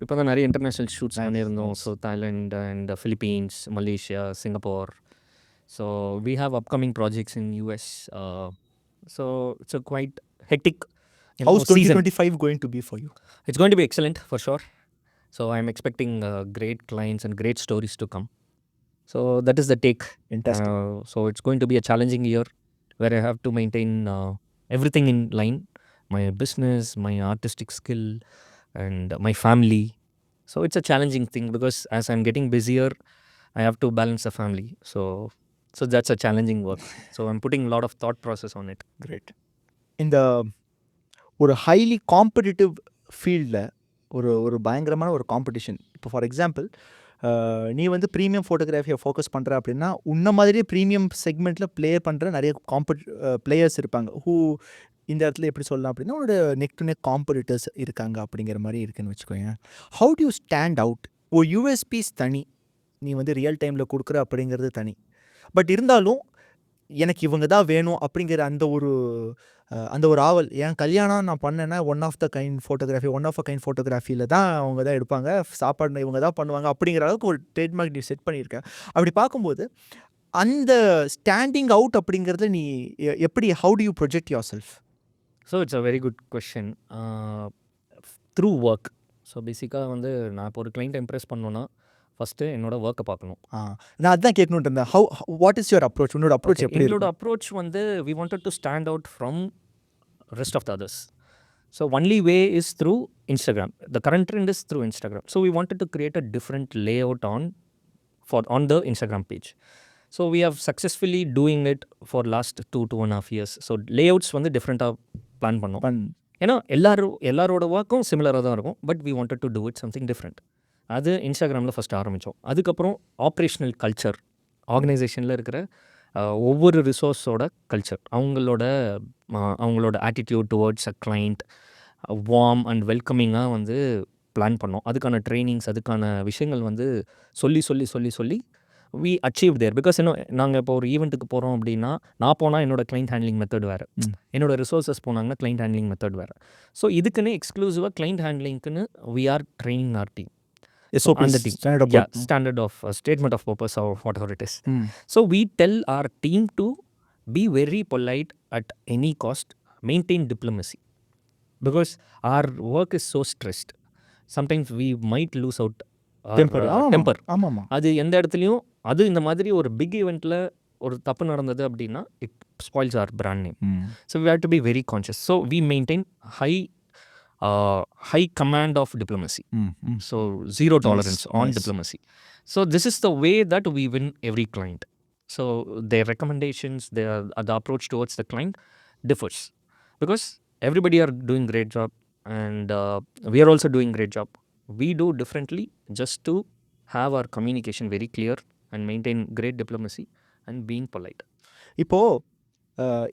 Speaker 2: இப்போ தான் நிறைய இன்டர்நேஷ்னல் ஷூட்ஸ் பண்ணியிருந்தோம். So Thailand and Philippines, Malaysia, Singapore. So we have upcoming projects in US. So it's a quite hectic
Speaker 1: How's
Speaker 2: season.
Speaker 1: 2025 going to be for you?
Speaker 2: It's going to be excellent for sure. So I'm expecting great clients and great stories to come. So that is the take.
Speaker 1: Fantastic.
Speaker 2: So it's going to be a challenging year where I have to maintain everything in line. My business, my artistic skill, and my family. So it's a challenging thing because as I'm getting busier, I have to balance the family. So that's a challenging work. So I'm putting a lot of thought process on it.
Speaker 1: Great. இந்த ஒரு highly competitive ஃபீல்டில் ஒரு பயங்கரமான ஒரு competition. இப்போ for example நீ வந்து premium ஃபோட்டோகிராஃபியை focus பண்ணுற அப்படின்னா உன்ன மாதிரியே ப்ரீமியம் செக்மெண்ட்டில் ப்ளே பண்ணுற நிறைய பிளேயர்ஸ் இருப்பாங்க. இந்த இடத்துல எப்படி சொல்லலாம் அப்படின்னா உன்னோட நெக் டு நெக் காம்படிட்டர்ஸ் இருக்காங்க அப்படிங்கிற மாதிரி இருக்குன்னு வச்சுக்கோங்க. How do you stand out? USPs தனி, நீ வந்து ரியல் டைமில் கொடுக்குற அப்படிங்கிறது தனி. பட் இருந்தாலும் எனக்கு இவங்க தான் வேணும் அப்படிங்கிற அந்த ஒரு ஆவல். என் கல்யாணம் நான் பண்ணேன்னா ஒன் ஆஃப் அ கைண்ட் ஃபோட்டோகிராஃபியில் தான் அவங்க தான் எடுப்பாங்க, சாப்பாடு இவங்க தான் பண்ணுவாங்க அப்படிங்கிற அளவுக்கு ஒரு ட்ரேட்மார்க் நீ செட் பண்ணியிருக்கேன். அப்படி பார்க்கும்போது அந்த ஸ்டாண்டிங் அவுட் அப்படிங்கிறத நீ எப்படி how do you project your self?
Speaker 2: So it's a very good question. Through work. So பேசிக்காக வந்து நான் இப்போ ஒரு கிளைண்ட் இம்ப்ரெஸ் பண்ணணுன்னா ஃபஸ்ட்டு என்னோட ஒர்க்கை பார்க்கணும்.
Speaker 1: நான் அதுதான் கேட்கணுன்ட்டு இருந்தேன். What is your approach? உன்னோட அப்ரோச் எப்படி?
Speaker 2: எங்களோட அப்ரோச் வந்து we wanted to stand out from rest of the others. So only way is through Instagram. The current trend is through Instagram. So we wanted to create a different layout on the Instagram page. So we have successfully doing it for last 2.5 years. So layouts வந்து டிஃப்ரெண்ட்டாக plan பண்ணோம். ஏன்னா எல்லாரோட ஒர்க்கும் சிமிலராக தான் இருக்கும். But we wanted to do it something different. அது இன்ஸ்டாகிராமில் ஃபஸ்ட்டு ஆரம்பித்தோம். அதுக்கப்புறம் ஆப்ரேஷ்னல் கல்ச்சர், ஆர்கனைசேஷனில் இருக்கிற ஒவ்வொரு ரிசோர்ஸோட கல்ச்சர், அவங்களோட attitude towards a client warm and வெல்கமிங்காக வந்து பிளான் பண்ணோம். அதுக்கான ட்ரைனிங்ஸ், அதுக்கான விஷயங்கள் வந்து சொல்லி வி அச்சீவ் தேர். பிகாஸ் நாங்கள் இப்போ ஒரு ஈவெண்ட்டுக்கு போகிறோம் அப்படின்னா நான் போனால் என்னோட கிளைண்ட் ஹேண்ட்லிங் மெத்தட் வேறு, என்னோட ரிசோர்ஸஸ் போனாங்கன்னா கிளைண்ட் ஹேண்ட்லிங் மெத்தட் வேறு. ஸோ இதுக்குன்னு எக்ஸ்க்ளூசிவாக கிளைண்ட் ஹேண்ட்லிங்க்குன்னு we are training our team. அந்த team, standard of statement of purpose or whatever it is. So we tell our team to be very polite at any cost, maintain diplomacy, because our work is so stressed. Sometimes we might lose out temper. அது எந்த இடத்துலையும் அது இந்த மாதிரி ஒரு big ஈவெண்ட்டில் ஒரு தப்பு நடந்தது அப்படின்னா it spoils our brand name. So we have to be very conscious. So we maintain high command of diplomacy. So zero tolerance on diplomacy. So this is the way that we win every client. So their recommendations, the approach towards the client differs because everybody are doing great job and we are also doing great job. We do differently just to have our communication very clear and maintain great diplomacy and being polite.
Speaker 1: இப்போது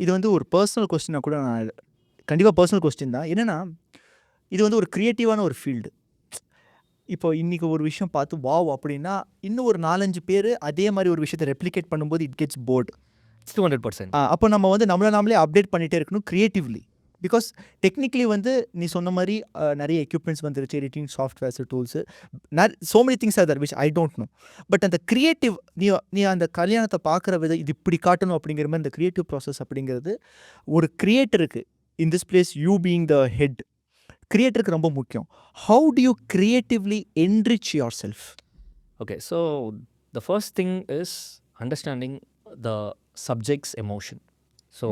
Speaker 1: இது வந்து ஒரு personal கொஸ்டினாக கூட நான் கண்டிப்பாக personal question தான். என்னென்னா இது வந்து ஒரு க்ரியேட்டிவான ஒரு ஃபீல்டு. இப்போ இன்றைக்கி ஒரு விஷயம் பார்த்து வாவ் அப்படின்னா இன்னும் ஒரு 4-5 பேர் அதே மாதிரி ஒரு விஷயத்தை ரெப்ளிகேட் பண்ணும்போது இட் கெட்ஸ் போர்ட்.
Speaker 2: 200%.
Speaker 1: அப்போ நம்ம வந்து நம்மளே அப்டேட் பண்ணிகிட்டே இருக்கணும் க்ரியேட்டிவ்லி. பிகாஸ் டெக்னிக்கலி வந்து நீ சொன்ன மாதிரி நிறைய எக்யூப்மெண்ட்ஸ் வந்துருச்சு, editing softwares, tools, so many things are there which I don't know. But அந்த க்ரியேட்டிவ் நீ அந்த கல்யாணத்தை பார்க்குற விதம் இது இப்படி காட்டணும் அப்படிங்கிற மாதிரி இந்த க்ரியேட்டிவ் ப்ராசஸ் அப்படிங்கிறது ஒரு க்ரியேட்டருக்கு, in this place you being the head, க்ரியேட்டருக்கு ரொம்ப முக்கியம். How do you creatively enrich yourself?
Speaker 2: Okay, so the first thing is understanding the subject's emotion. So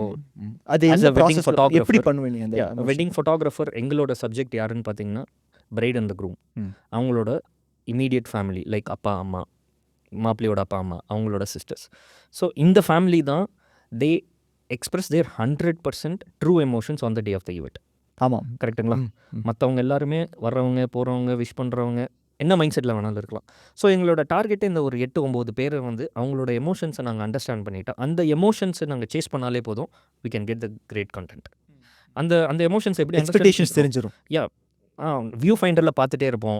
Speaker 1: அது
Speaker 2: as
Speaker 1: என்ன
Speaker 2: a wedding
Speaker 1: ப்ராசஸ்
Speaker 2: photographer,
Speaker 1: எப்படி பண்ணுவீங்க அந்த
Speaker 2: yeah, வெட்டிங் ஃபோட்டோகிராஃபர் எங்களோட subject யாருன்னு பார்த்தீங்கன்னா பிரைட் அண்ட் த க்ரூம். அவங்களோட immediate family like அப்பா அம்மா, மாப்பிள்ளையோட அப்பா அம்மா, அவங்களோட சிஸ்டர்ஸ். ஸோ இந்த ஃபேமிலி தான் they express their 100% true emotions on the day of the event.
Speaker 1: ஆமாம்,
Speaker 2: கரெக்டுங்களா? மற்றவங்க எல்லாருமே வர்றவங்க போகிறவங்க விஷ் பண்ணுறவங்க என்ன மைண்ட் செட்டில் வேணாலும் இருக்கலாம். ஸோ எங்களோட டார்கெட்டே இந்த ஒரு 8-9 பேரை வந்து அவங்களோட எமோஷன்ஸை நாங்கள் அண்டர்ஸ்டாண்ட் பண்ணிட்டோம். அந்த எமோஷன்ஸை நாங்கள் சேஸ் பண்ணாலே போதும், we can get the great content. அந்த அந்த எமோஷன்ஸ் எப்படி
Speaker 1: எக்ஸ்பெக்டேஷன்ஸ் தெரிஞ்சிடும்.
Speaker 2: யா வியூ ஃபைண்டரில் பார்த்துட்டே இருப்போம்.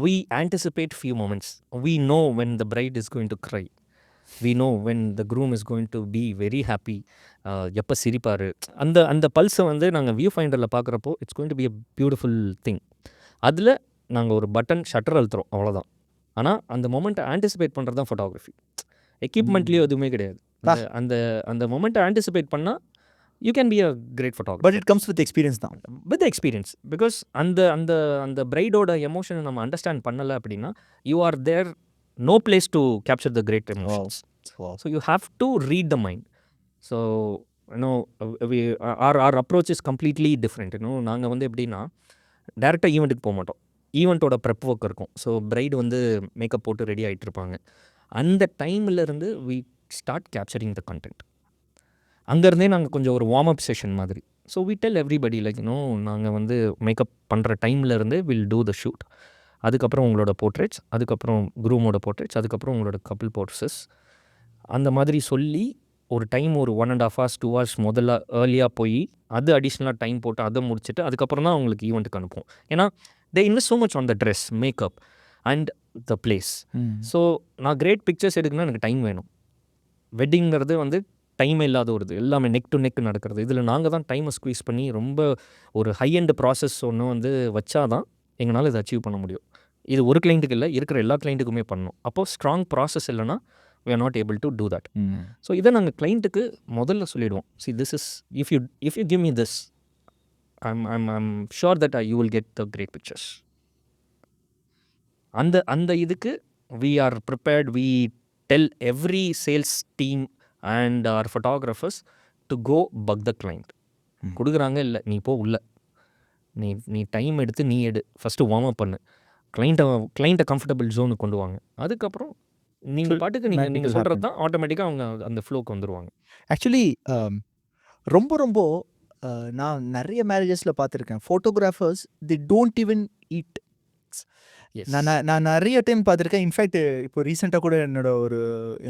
Speaker 2: we anticipate few moments. we know when the bride is going to cry. we know when the groom is going to be very happy. எப்போ சிரிப்பார், அந்த அந்த பல்ஸை வந்து நாங்கள் வியூ ஃபைண்டரில் பார்க்குறப்போ it's going to be a beautiful thing. அதில் நாங்கள் ஒரு button shutter அழுத்துறோம், அவ்வளோதான். ஆனால் அந்த மொமெண்ட்டை ஆன்டிசிபேட் பண்ணுறது தான் ஃபோட்டோகிராஃபி. எக்யூப்மெண்ட்லேயும் எதுவுமே கிடையாது. அந்த அந்த மொமெண்ட்டை ஆன்டிசிபேட் பண்ணால் you can be a great photographer.
Speaker 1: But it comes with experience தான்.
Speaker 2: With experience. பிகாஸ் அந்த அந்த அந்த பிரைடோட எமோஷனை நம்ம அண்டர்ஸ்டாண்ட் பண்ணலை அப்படின்னா you are there no place to capture the great emotions. So you have to read the mind. So our approach is completely different. நாங்கள் வந்து எப்படின்னா டேரெக்டாக ஈவெண்ட்டுக்கு போக மாட்டோம். ஈவெண்ட்டோட ப்ரெப் ஒர்க் இருக்கும். ஸோ பிரைடு வந்து மேக்கப் போட்டு ரெடி ஆகிட்டு இருப்பாங்க. அந்த டைம்லேருந்து we start capturing the content. அங்கேருந்தே நாங்கள் கொஞ்சம் ஒரு வார்ம் அப் செஷன் மாதிரி. So we tell everybody like நாங்கள் வந்து மேக்கப் பண்ணுற டைம்லேருந்து வில் டூ த ஷூட். அதுக்கப்புறம் உங்களோட போர்ட்ரேட்ஸ், அதுக்கப்புறம் க்ரூமோட போர்ட்ரேட்ஸ், அதுக்கப்புறம் உங்களோட கப்பிள் போர்ட்ரேட்ஸ், அந்த மாதிரி சொல்லி ஒரு டைம் ஒரு 1.5 hours 2 hours முதல்ல ஏர்லியாக போய் அது அடிஷ்னலாக டைம் போட்டு அதை முடிச்சுட்டு அதுக்கப்புறம் தான் அவங்களுக்கு ஈவெண்ட்டுக்கு அனுப்புவோம். ஏன்னா they invest so much on the dress, makeup and the place. So நான் கிரேட் பிக்சர்ஸ் எடுக்கணும்னா எனக்கு டைம் வேணும். வெட்டிங்கிறது வந்து டைமே இல்லாத ஒரு இது, எல்லாமே நெக் டு நெக் நடக்கிறது. இதில் நாங்கள் தான் டைமை ஸ்குவீஸ் பண்ணி ரொம்ப ஒரு ஹை எண்ட் ப்ராசஸ் ஒன்று வந்து வச்சா தான் எங்களால் இதை அச்சீவ் பண்ண முடியும். இது ஒரு கிளைண்ட்டுக்கு இல்லை, இருக்கிற எல்லா கிளைண்ட்டுக்குமே பண்ணணும். அப்போது ஸ்ட்ராங் ப்ராசஸ் இல்லைனா we are not able to do that. So இதை நாங்கள் கிளைண்ட்டுக்கு முதல்ல சொல்லிவிடுவோம். see this is if you give me this, I'm sure that you will get the great pictures. அந்த இதுக்கு we are prepared. We tell every sales team and our photographers to go bug the client. கொடுக்குறாங்க இல்லை, நீ போ உள்ள, நீ time எடுத்து நீ ஃபஸ்ட்டு வார்ம் அப் பண்ணு, கிளைண்ட்டை கம்ஃபர்டபுள் ஜோனுக்கு கொண்டு வாங்க. அதுக்கப்புறம் நீங்கள் பாட்டுக்கு நீங்கள் சொல்கிறது தான் ஆட்டோமேட்டிக்காக அவங்க அந்த ஃப்ளோக்கு வந்துடுவாங்க.
Speaker 1: ஆக்சுவலி ரொம்ப நான் நிறைய மேரேஜஸில் பார்த்துருக்கேன், photographers they don't even eat. நான் நிறைய டைம் பார்த்துருக்கேன். இன்ஃபேக்ட் இப்போ ரீசெண்டாக கூட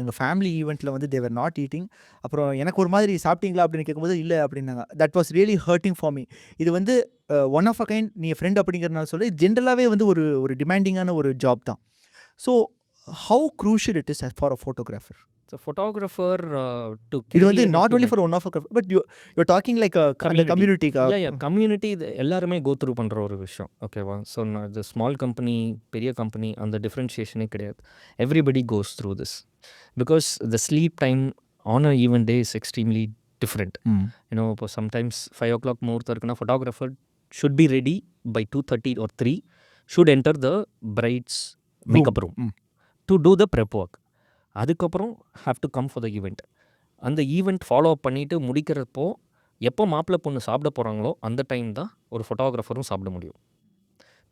Speaker 1: எங்கள் ஃபேமிலி ஈவெண்ட்டில் வந்து தேவர் நாட் ஈட்டிங். அப்புறம் எனக்கு ஒரு மாதிரி சாப்பிட்டீங்களா அப்படின்னு கேட்கும்போது இல்லை அப்படின்னாங்க. That was really hurting for me. இது வந்து ஒன் ஆஃப் அ கைண்ட், நீ ஃப்ரெண்ட் அப்படிங்கிறனால சொல்லி ஜென்ரலாகவே வந்து ஒரு டிமாண்டிங்கான ஒரு ஜாப் தான். So how crucial it is for a photographer?
Speaker 2: So photographer
Speaker 1: இது வந்து not only for one of but you talking like community.
Speaker 2: இது எல்லாருமே கோ த்ரூ பண்ணுற ஒரு விஷயம், ஓகேவா? ஸோ இது ஸ்மால் கம்பெனி பெரிய கம்பெனி அந்த டிஃப்ரென்ஷியேஷனே கிடையாது. Everybody goes through this because the sleep time on a event day is extremely different. இப்போ சம்டைம்ஸ் 5 o'clock முகூர்த்தம் இருக்குன்னா photographer should be ready by 2:30 or 3 should enter the bride's makeup room to do the prep work. அதுக்கப்புறம் have to come for the event. அந்த event follow up பண்ணிவிட்டு முடிக்கிறப்போ எப்போ மாப்பிள்ளை பொண்ணு சாப்பிட போகிறாங்களோ அந்த டைம் தான் ஒரு ஃபோட்டோகிராஃபரும் சாப்பிட முடியும்.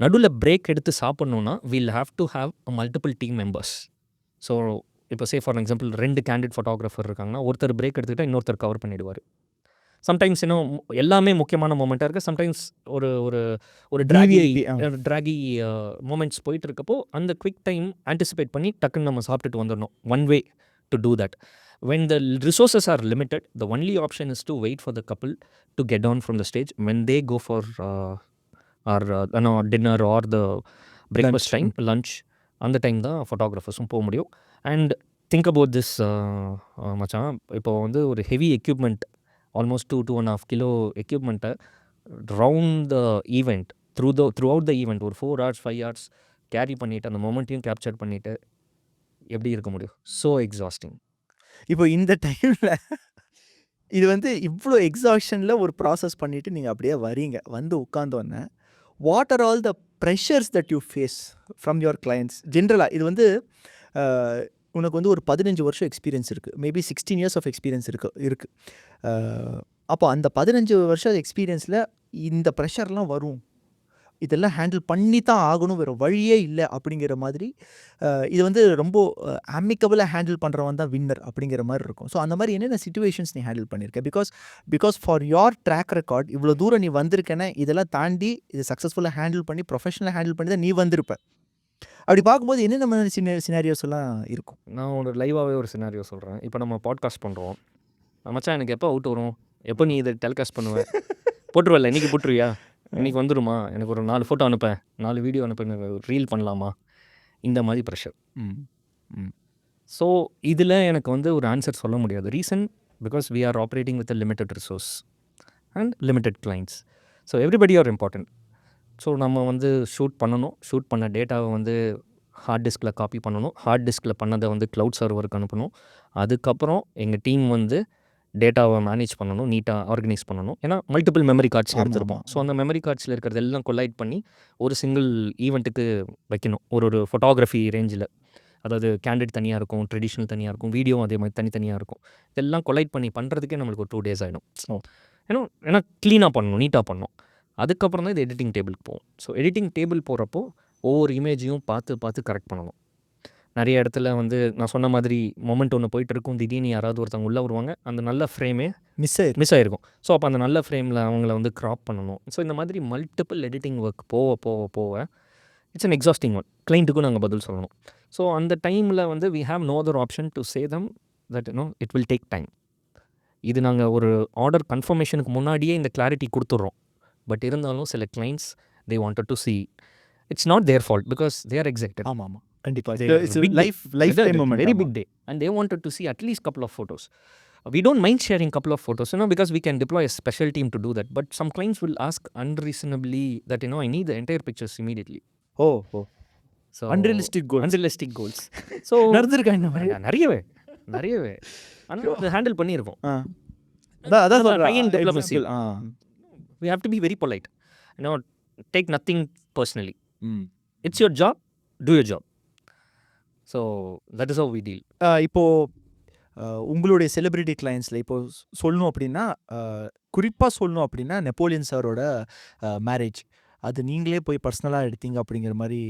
Speaker 2: நடுவில் பிரேக் எடுத்து சாப்பிட்ணுன்னா will have to have multiple team members. So இப்போ say for example 2 candid photographer இருக்காங்கன்னா ஒருத்தர் பிரேக் எடுத்துக்கிட்டால் இன்னொருத்தர் கவர் பண்ணிவிடுவார். சம்டைம்ஸ் இன்னும் எல்லாமே முக்கியமான மூமெண்ட்டாக இருக்குது. சம்டைம்ஸ் ஒரு ட்ராகி மூமெண்ட்ஸ் போயிட்டு இருக்கப்போ அந்த குவிக் டைம் ஆன்டிசிபேட் பண்ணி டக்குன்னு நம்ம சாப்பிட்டுட்டு வந்துடணும். One way to do that. when the resources are limited, the only option is to wait for the couple to get down from the stage when they go for dinner or the breakfast
Speaker 1: Lunch.
Speaker 2: time, lunch. அந்த time தான் ஃபோட்டோகிராஃபர்ஸும் போக முடியும். And think about this மச்சான், இப்போ வந்து ஒரு heavy equipment, almost 2.5 kilo எக்யூப்மெண்ட்டை round the event, throughout the event ஒரு 4 hours 5 hours கேரி பண்ணிவிட்டு அந்த மொமெண்ட்டையும் கேப்சர் பண்ணிவிட்டு எப்படி இருக்க முடியும்? So exhausting.
Speaker 1: இப்போ இந்த டைமில் இது வந்து இவ்வளோ எக்ஸாஷனில் ஒரு ப்ராசஸ் பண்ணிவிட்டு நீங்கள் அப்படியே வரீங்க, வந்து உட்காந்தோன்னே what are all the pressures that you face from your clients? ஜென்ரலாக இது வந்து உனக்கு வந்து ஒரு 15 வருஷம் எக்ஸ்பீரியன்ஸ் இருக்குது, மேபி 16 years ஆஃப் எக்ஸ்பீரியன்ஸ் இருக்குது. அப்போ அந்த 15 வருஷம் எக்ஸ்பீரியன்ஸில் இந்த ப்ரெஷர்லாம் வரும், இதெல்லாம் ஹேண்டில் பண்ணி தான் ஆகணும், வேறு வழியே இல்லை அப்படிங்கிற மாதிரி இது வந்து ரொம்ப அமிக்கபிளாக ஹேண்டில் பண்ணுறவன் தான் வின்னர் அப்படிங்கிற மாதிரி இருக்கும். ஸோ அந்த மாதிரி என்னென்ன சிச்சுவேஷன்ஸ் நீ ஹேண்டில் பண்ணியிருக்க? Because for your track record இவ்வளோ தூரம் நீ வந்திருக்கேன்னா இதெல்லாம் தாண்டி இது சக்ஸஸ்ஃபுல்லாக ஹேண்டில் பண்ணி ப்ரொஃபஷனலாக ஹேண்டில் பண்ணி தான் நீ வந்திருப்ப. அப்படி பார்க்கும்போது என்னென்ன மாதிரி சினாரியோஸ் எல்லாம் இருக்கும்?
Speaker 2: நான் ஒரு லைவாகவே ஒரு சினாரியோ சொல்கிறேன். இப்போ நம்ம பாட்காஸ்ட் பண்ணுறோம், மச்சான் எனக்கு எப்போ அவுட் வரும், எப்போ நீ இதை டெலிகாஸ்ட் பண்ணுவேன், போட்டுருவல்ல இன்றைக்கி போட்டுருவியா, இன்றைக்கி வந்துடுமா, எனக்கு ஒரு 4 ஃபோட்டோ அனுப்பேன், 4 வீடியோ அனுப்பேன், ரீல் பண்ணலாமா, இந்த மாதிரி ப்ரெஷர். ஸோ இதில் எனக்கு வந்து ஒரு ஆன்சர் சொல்ல முடியாது. Reason because we are operating with a limited resource and limited clients. So everybody are important. So நம்ம வந்து ஷூட் பண்ணணும், ஷூட் பண்ண டேட்டாவை வந்து ஹார்ட் டிஸ்கில் காப்பி பண்ணணும், ஹார்ட் டிஸ்கில் பண்ணதை வந்து க்ளவுட் சர்வருக்கு அனுப்பணும். அதுக்கப்புறம் எங்கள் டீம் வந்து டேட்டாவை மேனேஜ் பண்ணணும், நீட்டாக ஆர்கனைஸ் பண்ணணும். ஏன்னா மல்டிபிள் மெமரி கார்ட்ஸ் எடுத்துருப்போம். ஸோ அந்த மெமரி கார்ட்ஸில் இருக்கிறது எல்லாம் கொலைட் பண்ணி ஒரு சிங்கிள் ஈவெண்ட்டுக்கு வைக்கணும். ஒரு ஃபோட்டோகிராஃபி ரேஞ்சில், அதாவது கேண்டிட் தனியாக இருக்கும், ட்ரெடிஷ்னல் தனியாக இருக்கும், வீடியோவும் அதே மாதிரி தனித்தனியாக இருக்கும். இதெல்லாம் கொலைட் பண்ணி பண்ணுறதுக்கே நம்மளுக்கு ஒரு 2 days ஆகிடும். ஏன்னா க்ளீனாக பண்ணணும், நீட்டாக பண்ணணும். அதுக்கப்புறம் தான் இது எடிட்டிங் டேபிளுக்கு போகும். ஸோ எடிட்டிங் டேபிள் போகிறப்போ ஒவ்வொரு இமேஜையும் பார்த்து கரெக்ட் பண்ணணும். நிறைய இடத்துல வந்து நான் சொன்ன மாதிரி மொமெண்ட் ஒன்று போயிட்டு இருக்கும், திடீர்னு யாராவது ஒருத்தவங்க உள்ளே வருவாங்க, அந்த நல்ல ஃப்ரேமே மிஸ் ஆகிருக்கும். ஸோ அப்போ அந்த நல்ல ஃப்ரேமில் அவங்கள வந்து க்ராப் பண்ணணும். ஸோ இந்த மாதிரி மல்டிபிள் எடிட்டிங் ஒர்க் போக இட்ஸ் அன் எக்ஸாஸ்டிங் ஒன். கிளைண்ட்டுக்கும் நாங்கள் பதில் சொல்லணும். ஸோ அந்த டைமில் வந்து we have no other option to say them that it will take time. இது நாங்கள் ஒரு ஆர்டர் கன்ஃபர்மேஷனுக்கு முன்னாடியே இந்த கிளாரிட்டி கொடுத்துட்றோம். பட் இருந்தாலும் சில clients they wanted to see. It's not there fault because they are excited.
Speaker 1: ஆமாம், கண்டிப்பாக.
Speaker 2: Very big day. And they wanted to see at least couple of photos. We don't mind sharing couple of photos, because we can deploy a special team to do that. But some clients will ask unreasonably that, I need the entire pictures immediately.
Speaker 1: Oh.
Speaker 2: So
Speaker 1: Unrealistic goals.
Speaker 2: So
Speaker 1: நடந்திருக்கா இந்த மாதிரி?
Speaker 2: நிறையவே ஆனால் அதை handle பண்ணியிருக்கோம்.
Speaker 1: அதான்
Speaker 2: high-end diplomacy. We have to be very polite. Take nothing personally. It's your job, do your job. So that is how we deal.
Speaker 1: இப்போது உங்களுடைய செலிபிரிட்டி கிளைண்ட்ஸில் இப்போது சொல்லணும் அப்படின்னா, குறிப்பாக சொல்லணும் அப்படின்னா நெப்போலியன் சாரோட மேரேஜ், அது நீங்களே போய் பர்சனலாக எடுத்தீங்க அப்படிங்கிற மாதிரி.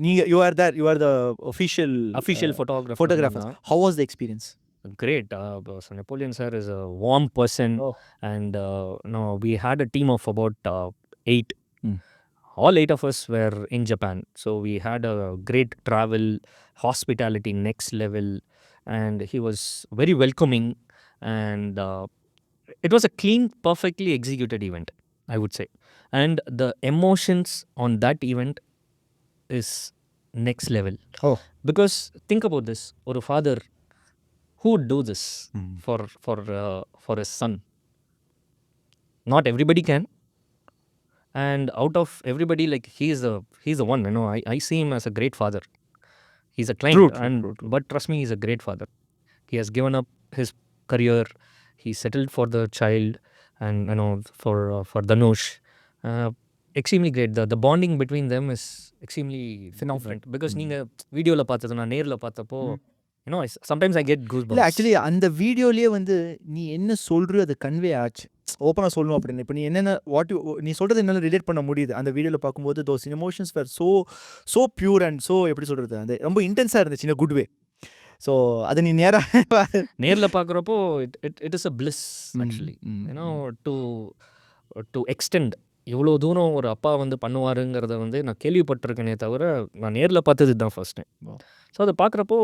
Speaker 1: நீங்கள் you are the official photographer. How was the experience?
Speaker 2: Great. So Napoleon sir is a warm person. And we had a team of about 8. All 8 of us were in Japan. So we had a great travel, hospitality next level, and he was very welcoming. And it was a clean, perfectly executed event, I would say. And the emotions on that event is next level. Because think about this, or a father who would do this for his son. Not everybody can. And out of everybody, like he's the one. I see him as a great father. He's a client. But trust me, he's a great father. He has given up his career. He settled for the child, and for Dhanush. Extremely great. The bonding between them is extremely different. Because நீங்கள் வீடியோவில் பார்த்தது நான் நேரில் பார்த்தப்போ sometimes I get goosebumps.
Speaker 1: இல்லை, actually அந்த வீடியோலேயே வந்து நீ என்ன சொல்கிறியோ அது கன்வே ஆச்சு. ஓப்பனாக சொல்லணும் அப்படின்னு இப்போ நீ என்னென்ன நீ சொல்கிறது என்னால் ரிலேட் பண்ண முடியுது. அந்த வீடியோவில் பார்க்கும்போது those emotions were so pure and so எப்படி சொல்கிறது, அந்த ரொம்ப இன்டென்ஸாக இருந்துச்சு in a good way. So அதை நீ
Speaker 2: நேரில் பார்க்குறப்போ it is a bliss actually. To extend இவ்வளோ தூரம் ஒரு அப்பா வந்து பண்ணுவாருங்கிறத வந்து நான் கேள்விப்பட்டிருக்கேனே தவிர நான் நேரில் பார்த்தது தான் ஃபர்ஸ்ட் டைம். ஸோ அதை பார்க்குறப்போ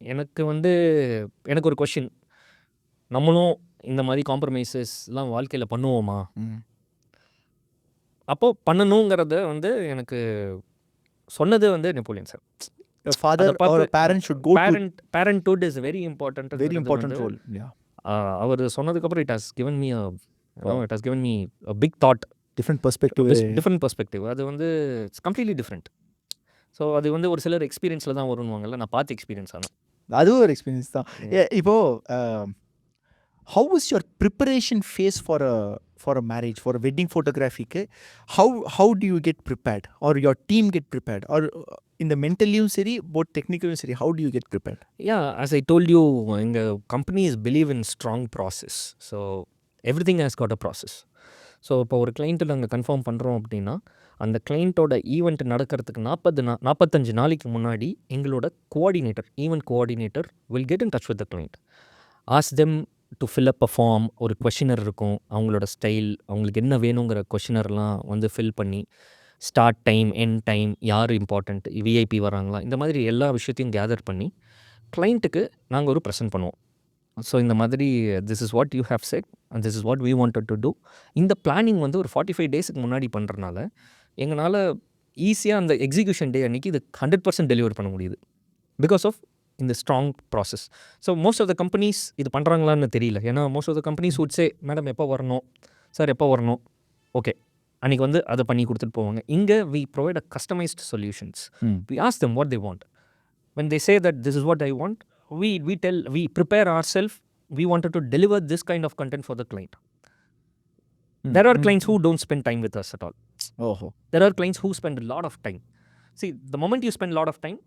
Speaker 2: எனக்கு வந்து எனக்கு ஒரு கொஷின், நம்மளும் இந்த மாதிரி காம்ப்ரமைசஸ்லாம் வாழ்க்கையில் பண்ணுவோமா? அப்போது பண்ணணுங்கிறத வந்து எனக்கு சொன்னது வந்து நெப்போலியன் சார்.
Speaker 1: A father
Speaker 2: அதை
Speaker 1: or
Speaker 2: பார்த்து
Speaker 1: a parent should go to
Speaker 2: parenthood is very important.
Speaker 1: very important role. Yeah.
Speaker 2: அவர் சொன்னதுக்கப்புறம் it has given me it has given me a big thought,
Speaker 1: Different perspective.
Speaker 2: Different perspective. அது வந்து it's completely different. So அது வந்து ஒரு சிலர் எக்ஸ்பீரியன்ஸில் தான் வருவாங்கல்ல, நான் பார்த்து எக்ஸ்பீரியன்ஸ் ஆனேன்.
Speaker 1: அதுவும் ஒரு எக்ஸ்பீரியன்ஸ் தான். இப்போ how was your preparation phase for a marriage, for a wedding photography? How do you get prepared, or your team get prepared, or in the mentally சரி both technically சரி, how do you get prepared?
Speaker 2: Yeah, as I told you, எங்கள் companies believe in strong process. So everything has got a process. So இப்போ ஒரு client நாங்கள் confirm பண்ணுறோம் அப்படின்னா, அந்த கிளைண்ட்டோட event நடக்கிறதுக்கு 45 நாளைக்கு முன்னாடி எங்களோட coordinator, event coordinator will get in touch with the client. Ask them to fill up a form. ஒரு கொஷினர் இருக்கும், அவங்களோட ஸ்டைல், அவங்களுக்கு என்ன வேணுங்கிற கொஷினர்லாம் வந்து ஃபில் பண்ணி, ஸ்டார்ட் டைம், எண்ட் டைம், யார் இம்பார்ட்டண்ட், விஐபி வராங்களா, இந்த மாதிரி எல்லா விஷயத்தையும் கேதர் பண்ணி கிளைண்ட்டுக்கு நாங்கள் ஒரு ப்ரெசென்ட் பண்ணுவோம். ஸோ இந்த மாதிரி this is what you have set and this is what we wanted to do. இந்த பிளானிங் வந்து ஒரு 45 டேஸுக்கு முன்னாடி பண்ணுறனால எங்களால் ஈஸியாக அந்த எக்ஸிக்யூஷன் டே அன்றைக்கி இது 100% டெலிவர் பண்ண முடியுது, பிகாஸ் ஆஃப் இந்த strong process. So most of the companies இது பண்ணுறாங்களான்னு தெரியல. ஏன்னா most of the companies would say, madam எப்போ வரணும் சார், எப்போ வரணும், ஓகே அன்றைக்கி வந்து அதை பண்ணி கொடுத்துட்டு போவாங்க. இங்கே we provide a customised solutions. We ask them what they want. when they say that this is what I want, we prepare ourselves. We wanted to deliver this kind of content for the client. There are clients who don't spend time with us at all. There are clients who spend a lot of time. See, the moment you spend a lot of time,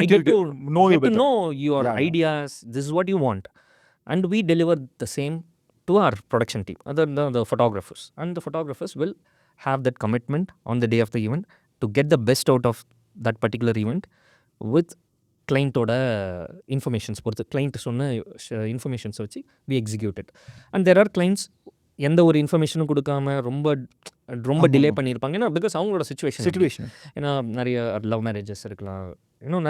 Speaker 2: I get to know your ideas. This is what you want, and we deliver the same to our production team, the photographers, and the photographers will have that commitment on the day of the event to get the best out of that particular event with கிளைண்ட்டோட informations பொறுத்து, client சொன்ன informations வச்சு we executed. And there are clients எந்த ஒரு இன்ஃபர்மேஷனும் கொடுக்காம ரொம்ப delay பண்ணியிருப்பாங்க. ஏன்னா பிகாஸ் அவங்களோட சுச்சுவேஷன், ஏன்னா நிறைய லவ் மேரேஜஸ் இருக்கலாம், இன்னும்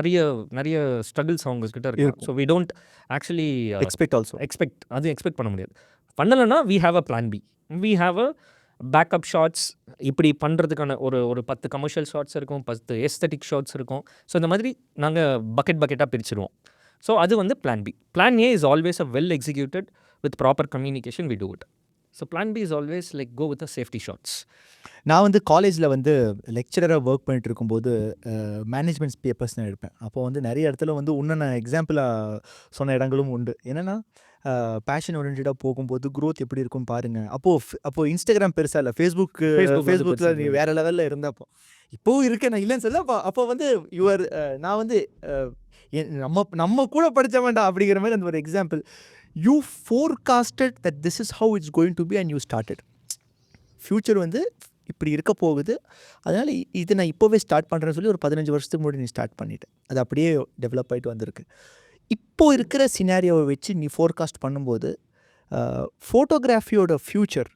Speaker 2: நிறைய ஸ்ட்ரகிள்ஸ் அவங்கக்கிட்ட இருக்கு. So we don't actually expect பண்ண முடியாது. பண்ணலைன்னா we have a plan B, we have a backup shots. இப்படி பண்ணுறதுக்கான ஒரு 10 கமர்ஷியல் ஷாட்ஸ் இருக்கும், 10 எஸ்தட்டிக் ஷாட்ஸ் இருக்கும். ஸோ இந்த மாதிரி நாங்கள் பக்கெட்டாக பிரிச்சுடுவோம். ஸோ அது வந்து plan B. Plan A is always a well executed with proper communication, we do it. So plan B is always like go with a safety shots.
Speaker 1: நான் வந்து காலேஜில் வந்து லெக்சரராக ஒர்க் பண்ணிட்டு இருக்கும்போது மேனேஜ்மெண்ட் பேப்பர்ஸ் நான் எடுப்பேன். அப்போது வந்து நிறைய இடத்துல வந்து இன்னும் நான் எக்ஸாம்பிளாக சொன்ன இடங்களும் உண்டு. என்னென்னா பேஷன் ஓரியன்டாக போகும்போது க்ரோத் எப்படி இருக்கும்னு பாருங்கள். அப்போது இன்ஸ்டாகிராம் பெருசாக இல்லை, ஃபேஸ்புக்கில் நீ வேறு லெவலில் இருந்தப்போ, இப்போவும் இருக்கேன் நான் இல்லைன்னு சொல்ல. அப்போ வந்து நான் வந்து நம்ம கூட படித்த வேண்டாம் அப்படிங்கிற மாதிரி அந்த ஒரு example. You forecasted that this is how it's going to be and you started. Future வந்து இப்படி இருக்க போகுது, அதனால் இது நான் இப்போவே ஸ்டார்ட் பண்ணுறேன்னு சொல்லி ஒரு 15 வருஷத்துக்கு முன்னாடி நீ ஸ்டார்ட் பண்ணிட்டேன். அது அப்படியே டெவலப் ஆகிட்டு வந்திருக்கு. இப்போது இருக்கிற சினாரியோவை வச்சு நீ ஃபோர்காஸ்ட் பண்ணும்போது ஃபோட்டோகிராஃபியோட ஃப்யூச்சர்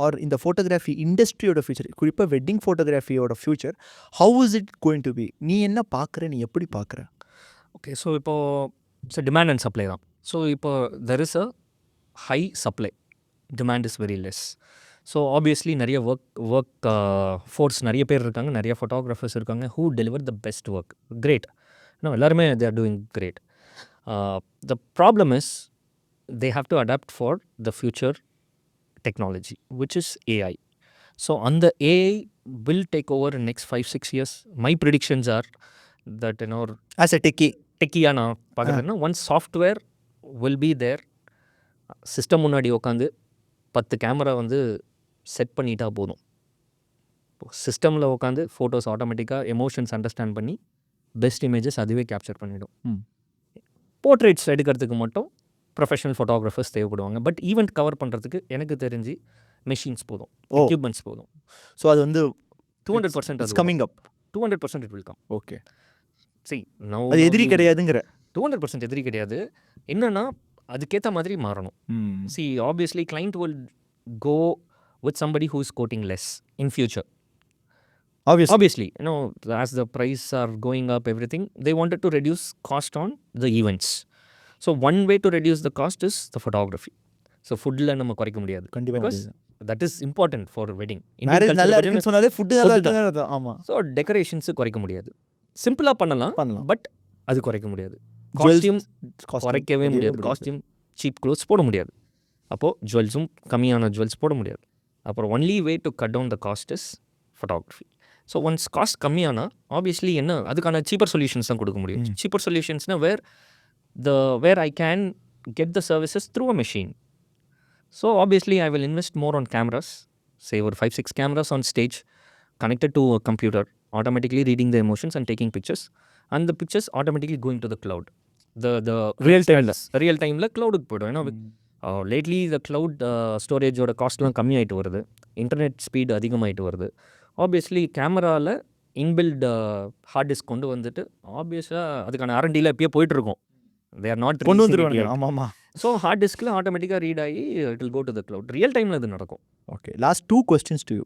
Speaker 1: ஆர் இந்த ஃபோட்டோகிராஃபி இண்டஸ்ட்ரியோட ஃப்யூச்சர், குறிப்பாக வெட்டிங் ஃபோட்டோகிராஃபியோட future, how is it going to be? நீ என்ன பார்க்குற, நீ எப்படி பார்க்குற?
Speaker 2: ஓகே, ஸோ இப்போது டிமாண்ட் அண்ட் சப்ளை தான். ஸோ இப்போ there is a high supply, demand is very less. So obviously நிறைய ஒர்க் ஃபோர்ஸ் நிறைய பேர் இருக்காங்க, நிறைய ஃபோட்டோகிராஃபர்ஸ் இருக்காங்க who deliver the best work. Great, இன்னும் எல்லாருமே they are doing great. The problem is they have to adapt for the future technology, which is AI. So on the AI will take over in next 5-6 years. My predictions are that
Speaker 1: as a techie
Speaker 2: நான் பார்க்குறேன்னா once software will be there, system முன்னாடி உட்காந்து 10 camera வந்து set பண்ணிட்டா போதும். சிஸ்டமில் உட்காந்து photos ஆட்டோமேட்டிக்காக எமோஷன்ஸ் அண்டர்ஸ்டாண்ட் பண்ணி பெஸ்ட் இமேஜஸ் அதுவே கேப்சர் பண்ணிவிடும். போர்ட்ரேட்ஸ் எடுக்கிறதுக்கு மட்டும் ப்ரொஃபஷனல் ஃபோட்டோகிராஃபர்ஸ் தேவைப்படுவாங்க. பட் ஈவெண்ட் கவர் பண்ணுறதுக்கு எனக்கு தெரிஞ்சு மெஷின்ஸ் போதும், எக்யூப்மெண்ட்ஸ் போதும்.
Speaker 1: ஸோ அது வந்து
Speaker 2: 200%
Speaker 1: it's coming up.
Speaker 2: 200% it will come.
Speaker 1: Okay,
Speaker 2: சரி,
Speaker 1: அது எதிரி கிடையாதுங்கிற.
Speaker 2: 200% எதிரி கிடையாது. என்னன்னா அதுக்கேற்ற மாதிரி மாறணும். See obviously client will go with somebody who is quoting less in future.
Speaker 1: Obvious
Speaker 2: Obviously, as the price are going up, everything, they wanted to reduce cost on the events. So one way to reduce the cost is the photography. So foodல நம்ம குறைக்க முடியாது
Speaker 1: கண்டிப்பாக
Speaker 2: because that is important for wedding. Indian
Speaker 1: marriage
Speaker 2: culture
Speaker 1: நல்லா
Speaker 2: பார்த்தீங்கன்னா,
Speaker 1: இருக்குன்னு சொன்னாலே food நல்லா
Speaker 2: food தான்.
Speaker 1: இருக்குன்னு ஆமாம்
Speaker 2: ஸோ டெக்கரேஷன்ஸு குறைக்க முடியாது. சிம்பிளாக பண்ணலாம்,
Speaker 1: பண்ணலாம்.
Speaker 2: பட் அது குறைக்க முடியாது.
Speaker 1: Jewels,
Speaker 2: காஸ்டியூம்
Speaker 1: costume
Speaker 2: குறைக்கவே முடியாது. காஸ்டியூம் சீப் க்ளோத்ஸ் போட முடியாது. அப்போது ஜுவல்ஸும் கம்மியான ஜுவல்ஸ் போட முடியாது. அப்புறம் only way to cut down the cost is photography. So once cost கம்மியானா ஆப்வியஸ்லி என்ன அதுக்கான சீப்பர் சொல்யூஷன்ஸ் தான் கொடுக்க முடியும். சீப்பர் சொல்யூஷன்ஸ்னால் where I can get the services through a machine. So obviously I will invest more on cameras, say ஒரு 5-6 cameras on stage connected to a computer, automatically reading the emotions and taking pictures, and the pictures automatically going to the cloud. The real timeல cloudக்கு போய்டும். ஏன்னா lately the cloud ஸ்டோரேஜோட காஸ்ட்லாம் கம்மியாயிட்டு வருது, internet speed அதிகமாகிட்டு வருது. Obviously கேமராவில் inbuilt hard disk கொண்டு வந்துட்டு ஆப்வியஸாக அதுக்கான R&Dல எப்பயே போயிட்டுருக்கோம். they are not
Speaker 1: கொண்டு
Speaker 2: releasing it
Speaker 1: வந்துருவாங்க.
Speaker 2: yet.
Speaker 1: ஆமாம் ஆமாம்.
Speaker 2: ஸோ ஹார்ட் டிஸ்கில் ஆட்டோமேட்டிக்காக ரீட் ஆகி it will go to the cloud. Real டைமில் இது நடக்கும்.
Speaker 1: Okay, last 2 questions to you.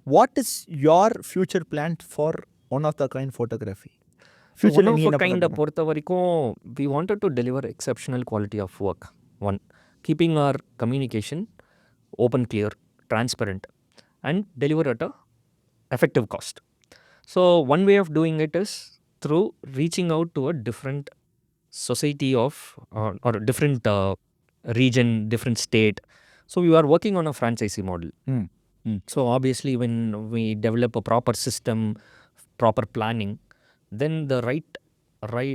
Speaker 1: What is your future plan for one of the kind photography?
Speaker 2: One of a kind பொறுத்த வரைக்கும் we wanted to deliver exceptional quality of work. One, keeping our communication open, clear, transparent, and deliver at a effective cost. So one way of doing it is through reaching out to a different society of or a different region, different state. So we are working on a franchisee model. So obviously when we develop a proper system, proper planning, then the right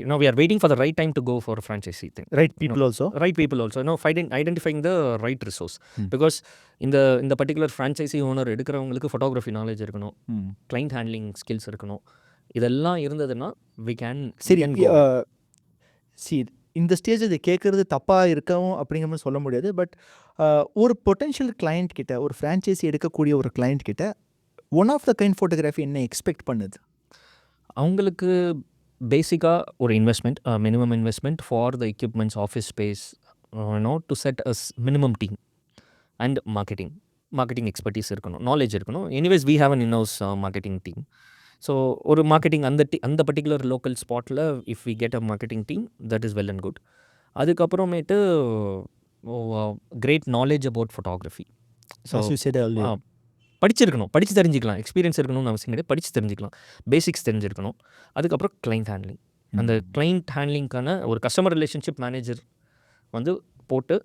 Speaker 2: now we are waiting for the right time to go for a franchisee thing.
Speaker 1: Right people also?
Speaker 2: Right people also. Identifying the right resource. Because in the particular franchisee owner எடுக்கிறவங்களுக்கு photography knowledge இருக்கணும், client handling skills இருக்கணும். இதெல்லாம் இருந்ததுன்னா we can
Speaker 1: சரி. இந்த stage இது கேட்குறது தப்பாக இருக்கவும் அப்படிங்கிற மாதிரி சொல்ல முடியாது. பட் ஒரு பொட்டென்ஷியல் கிளைண்ட் கிட்ட, ஒரு ஃப்ரான்ச்சைஸி எடுக்கக்கூடிய ஒரு கிளைண்ட் கிட்ட one of the kind photography என்ன எக்ஸ்பெக்ட் பண்ணுது?
Speaker 2: அவங்களுக்கு பேசிக்காக ஒரு investment, minimum investment for the equipments, office space, to set us minimum team and marketing expertise இருக்கணும், நாலேஜ் இருக்கணும். Anyways we have an inhouse marketing team. So ஒரு marketing அந்த particular local ஸ்பாட்டில் if we get a marketing team, that is well and good. அதுக்கப்புறமேட்டு great knowledge about photography. So படிச்சு தெரிஞ்சுக்கலாம். Experience இருக்கணும்னு அவசியம் கிடையாது, படித்து தெரிஞ்சுக்கலாம். பேசிக்ஸ் தெரிஞ்சிருக்கணும். அதுக்கப்புறம் கிளைண்ட் ஹேண்ட்லிங். அந்த கிளைண்ட் ஹேண்ட்லிங்க்கான ஒரு கஸ்டமர் ரிலேஷன்ஷிப் மேனேஜர் வந்து போட்டு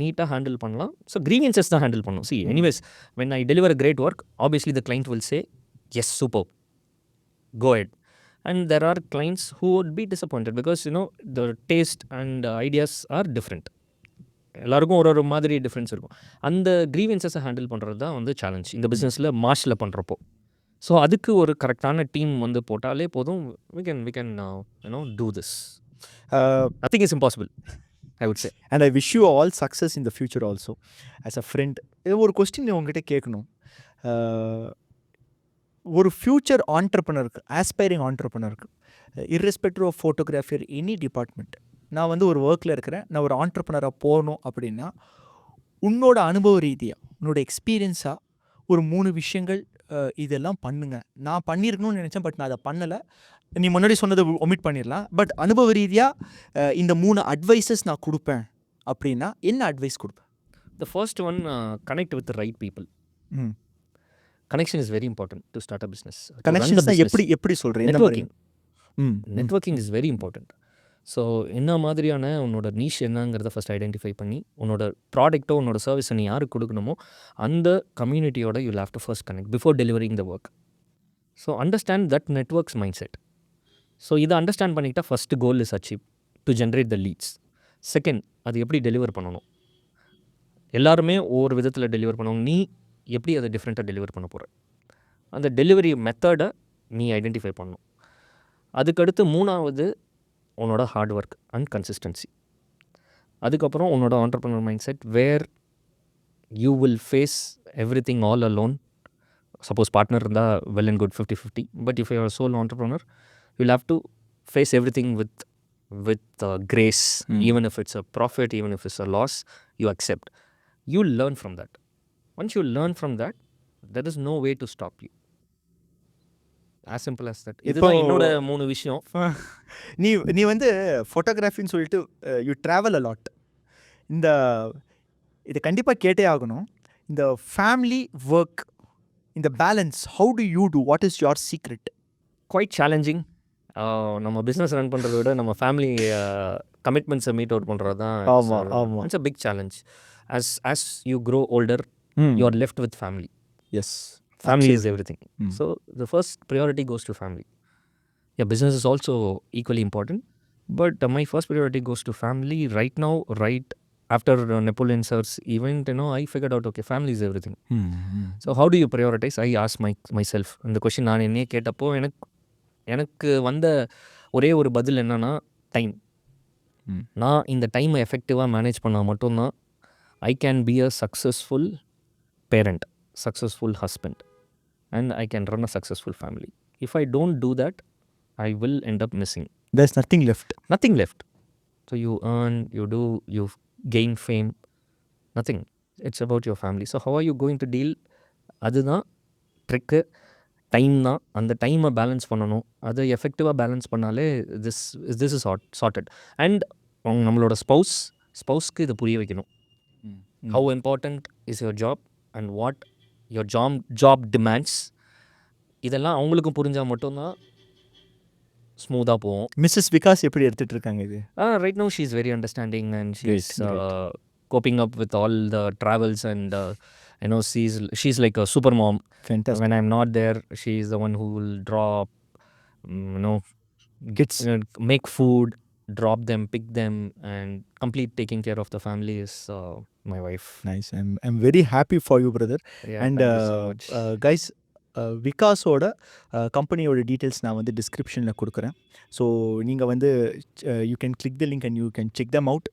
Speaker 2: நீட்டாக ஹேண்டில் பண்ணலாம். ஸோ கிரீவியன்சஸ் தான் ஹேண்டில் பண்ணணும். See anyways when I deliver a great work, obviously the client will say yes super, go ahead. And there are clients who would be disappointed because the taste and ideas are different. எல்லாருக்கும் ஒரு மாதிரி difference இருக்கும். அந்த க்ரீவன்சஸை handle பண்ணுறது தான் வந்து challenge இந்த பிஸ்னஸில் மார்ச்சில் பண்ணுறப்போ. ஸோ அதுக்கு ஒரு கரெக்டான டீம் வந்து போட்டாலே போதும். we can do this. Nothing is impossible, I would say.
Speaker 1: And I wish you all success in the future also. As a friend, ஒரு கொஸ்டின் உங்ககிட்ட கேட்கணும். ஒரு ஃப்யூச்சர் ஆண்டர்ப்ரனருக்கு, ஆஸ்பைரிங் ஆண்டர்ப்ரனருக்கு, irrespective of photography any department, நான் வந்து ஒரு ஒர்க்கில் இருக்கிறேன், நான் ஒரு ஆண்டர்ப்ரனராக போகணும் அப்படின்னா உன்னோட அனுபவ ரீதியாக, உன்னோட எக்ஸ்பீரியன்ஸாக ஒரு 3 விஷயங்கள் இதெல்லாம் பண்ணுங்க. நான் பண்ணியிருக்கணும்னு நினச்சேன், பட் நான் அதை பண்ணலை. நீ முன்னாடி சொன்னதை ஒமிட் பண்ணிடலாம். பட் அனுபவ ரீதியாக இந்த 3 அட்வைசஸ் நான் கொடுப்பேன் அப்படின்னா என்ன அட்வைஸ் கொடுப்பேன்?
Speaker 2: The first one, connect with the right people. Connection is very important to start a business.
Speaker 1: Connections எப்படி சொல்கிறேன்?
Speaker 2: Networking is very important. So என்ன மாதிரியான உன்னோட நீஷ் என்னங்கிறத ஃபஸ்ட் ஐடென்டிஃபை பண்ணி உன்னோட ப்ராடக்ட்டோ உன்னோட சர்வீஸை நீ யாருக்கு கொடுக்கணுமோ அந்த கம்யூனிட்டியோட you have to first connect before delivering the work. So understand that networks mind set. So இதை அண்டர்ஸ்டாண்ட் பண்ணிக்கிட்டால் first goal is achieve to generate the leads. Second, அது எப்படி டெலிவர் பண்ணணும். எல்லாருமே ஒவ்வொரு விதத்தில் டெலிவர் பண்ணுவோம். நீ எப்படி அதை டிஃப்ரெண்ட்டாக டெலிவர் பண்ண போகிற, அந்த டெலிவரி மெத்தடை நீ ஐடென்டிஃபை பண்ணணும். அதுக்கடுத்து 3வது உன்னோட ஹார்ட் ஒர்க் அண்ட் கன்சிஸ்டன்சி. அதுக்கப்புறம் உன்னோட entrepreneur mind set where you will face every thing all alone. Suppose partner இருந்தால் well and good 50-50. But if you are sole entrepreneur, you will have to face every thing with grace. Even if it's a profit, even if it's a loss, you accept. You learn from that. Once you learn from that, there is no way to stop you. As simple as that.
Speaker 1: இப்போ
Speaker 2: இதுதான் என்னோட 3 விஷயம்.
Speaker 1: நீ நீ வந்து ஃபோட்டோகிராஃபின்னு சொல்லிட்டு you travel allot. இந்த இதை கண்டிப்பாக கேட்டே ஆகணும். இந்த ஃபேமிலி ஒர்க், இந்த balance, how do you do, what is your secret?
Speaker 2: Quite challenging. நம்ம பிஸ்னஸ் ரன் பண்ணுறத விட நம்ம ஃபேமிலி கமிட்மெண்ட்ஸை மீட் அவுட் பண்ணுறது தான் it's a big challenge. as you grow older, you are left with family.
Speaker 1: Yes,
Speaker 2: family is everything. So the first priority goes to family. Yeah, business is also equally important, but my first priority goes to family right now. Right after Napoleon Sir's event, I figured out, okay, family is everything. So how do you prioritize? I asked myself இந்த question நான் என்னையே கேட்டப்போ எனக்கு வந்த ஒரே ஒரு பதில் என்னன்னா, டைம். நான் இந்த டைமை எஃபெக்டிவாக மேனேஜ் பண்ணால் மட்டும்தான் I can be a successful parent, successful husband, and I can run a successful family. If I don't do that, I will end up missing.
Speaker 1: There's nothing left.
Speaker 2: Nothing left. So you earn, you do, you gain fame, nothing. It's about your family. So how are you going to deal? அதுதான் trick. Time தான். அந்த டைமை balance பண்ணணும். அதை எஃபெக்டிவாக balance பண்ணாலே this is chartered. And நம்மளோட ஸ்பௌஸ்க்கு இதை புரிய வைக்கணும். How important is your job and what your job demands. இதெல்லாம் அவங்களுக்கும் புரிஞ்சால் மட்டும்தான் ஸ்மூத்தாக போவோம்.
Speaker 1: மிஸ்ஸஸ் விகாஸ் எப்படி எடுத்துகிட்டு இருக்காங்க இது?
Speaker 2: Right now she is very understanding and she is coping up with all the travels and she's like a super mom.
Speaker 1: Fantastic.
Speaker 2: When I'm not there, she's the one who will drop,
Speaker 1: Kids.
Speaker 2: make food, drop them, pick them, and complete taking care of the family is my wife.
Speaker 1: Nice. I'm very happy for you, brother.
Speaker 2: Yeah,
Speaker 1: And
Speaker 2: thank you so much.
Speaker 1: guys, விகாஸோட கம்பெனியோட details நான் வந்து டிஸ்கிரிப்ஷனில் கொடுக்குறேன். So நீங்கள் வந்து you can click the link and you can check them out.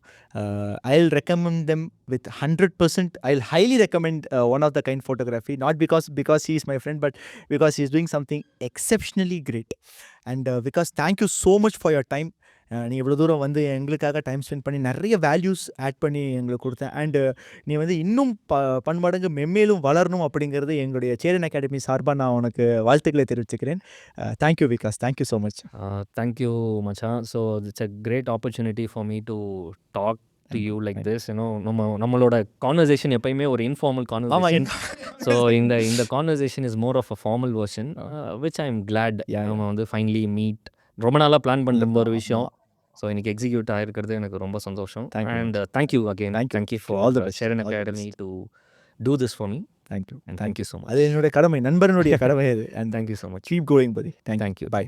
Speaker 1: I'll recommend them with 100%. I'll highly recommend one of the kind photography, not because he is my friend, but because he is doing something exceptionally great. And Vikas, thank you so much for your time. நீ இவ்வளோ தூரம் வந்து எங்களுக்காக time spend பண்ணி நிறைய values add பண்ணி எங்களுக்கு கொடுத்தேன். அண்டு நீ வந்து இன்னும் பன்மடங்கு மென்மேலும் வளரணும் அப்படிங்கிறது எங்களுடைய சேரன் அகாடமி சார்பாக நான் உனக்கு வாழ்த்துக்களை தெரிவிச்சுக்கிறேன். Thank you Vikas, thank you so much.
Speaker 2: Thank you மச்சான். So it's a great opportunity for me to talk to you like this. நம்மளோட கான்வர்சேஷன் எப்பயுமே ஒரு இன்ஃபார்மல் கான்வர்சேஷன். ஸோ இந்த conversation is more of a formal version, which I am glad. நம்ம வந்து finally meet ரொம்ப நாளாக plan பண்ணுற ஒரு விஷயம். ஸோ இன்னைக்கு எக்ஸிக்யூட் ஆகிருக்கிறது எனக்கு ரொம்ப சந்தோஷம். And thank you again. Thank you for all the Sharon academy to do this for me.
Speaker 1: Thank you.
Speaker 2: And thank you so much.
Speaker 1: அது என்னுடைய கடமை, நண்பனுடைய கடமை அது.
Speaker 2: And thank you so much.
Speaker 1: Keep going பதி.
Speaker 2: தேங்க்யூ.
Speaker 1: பை.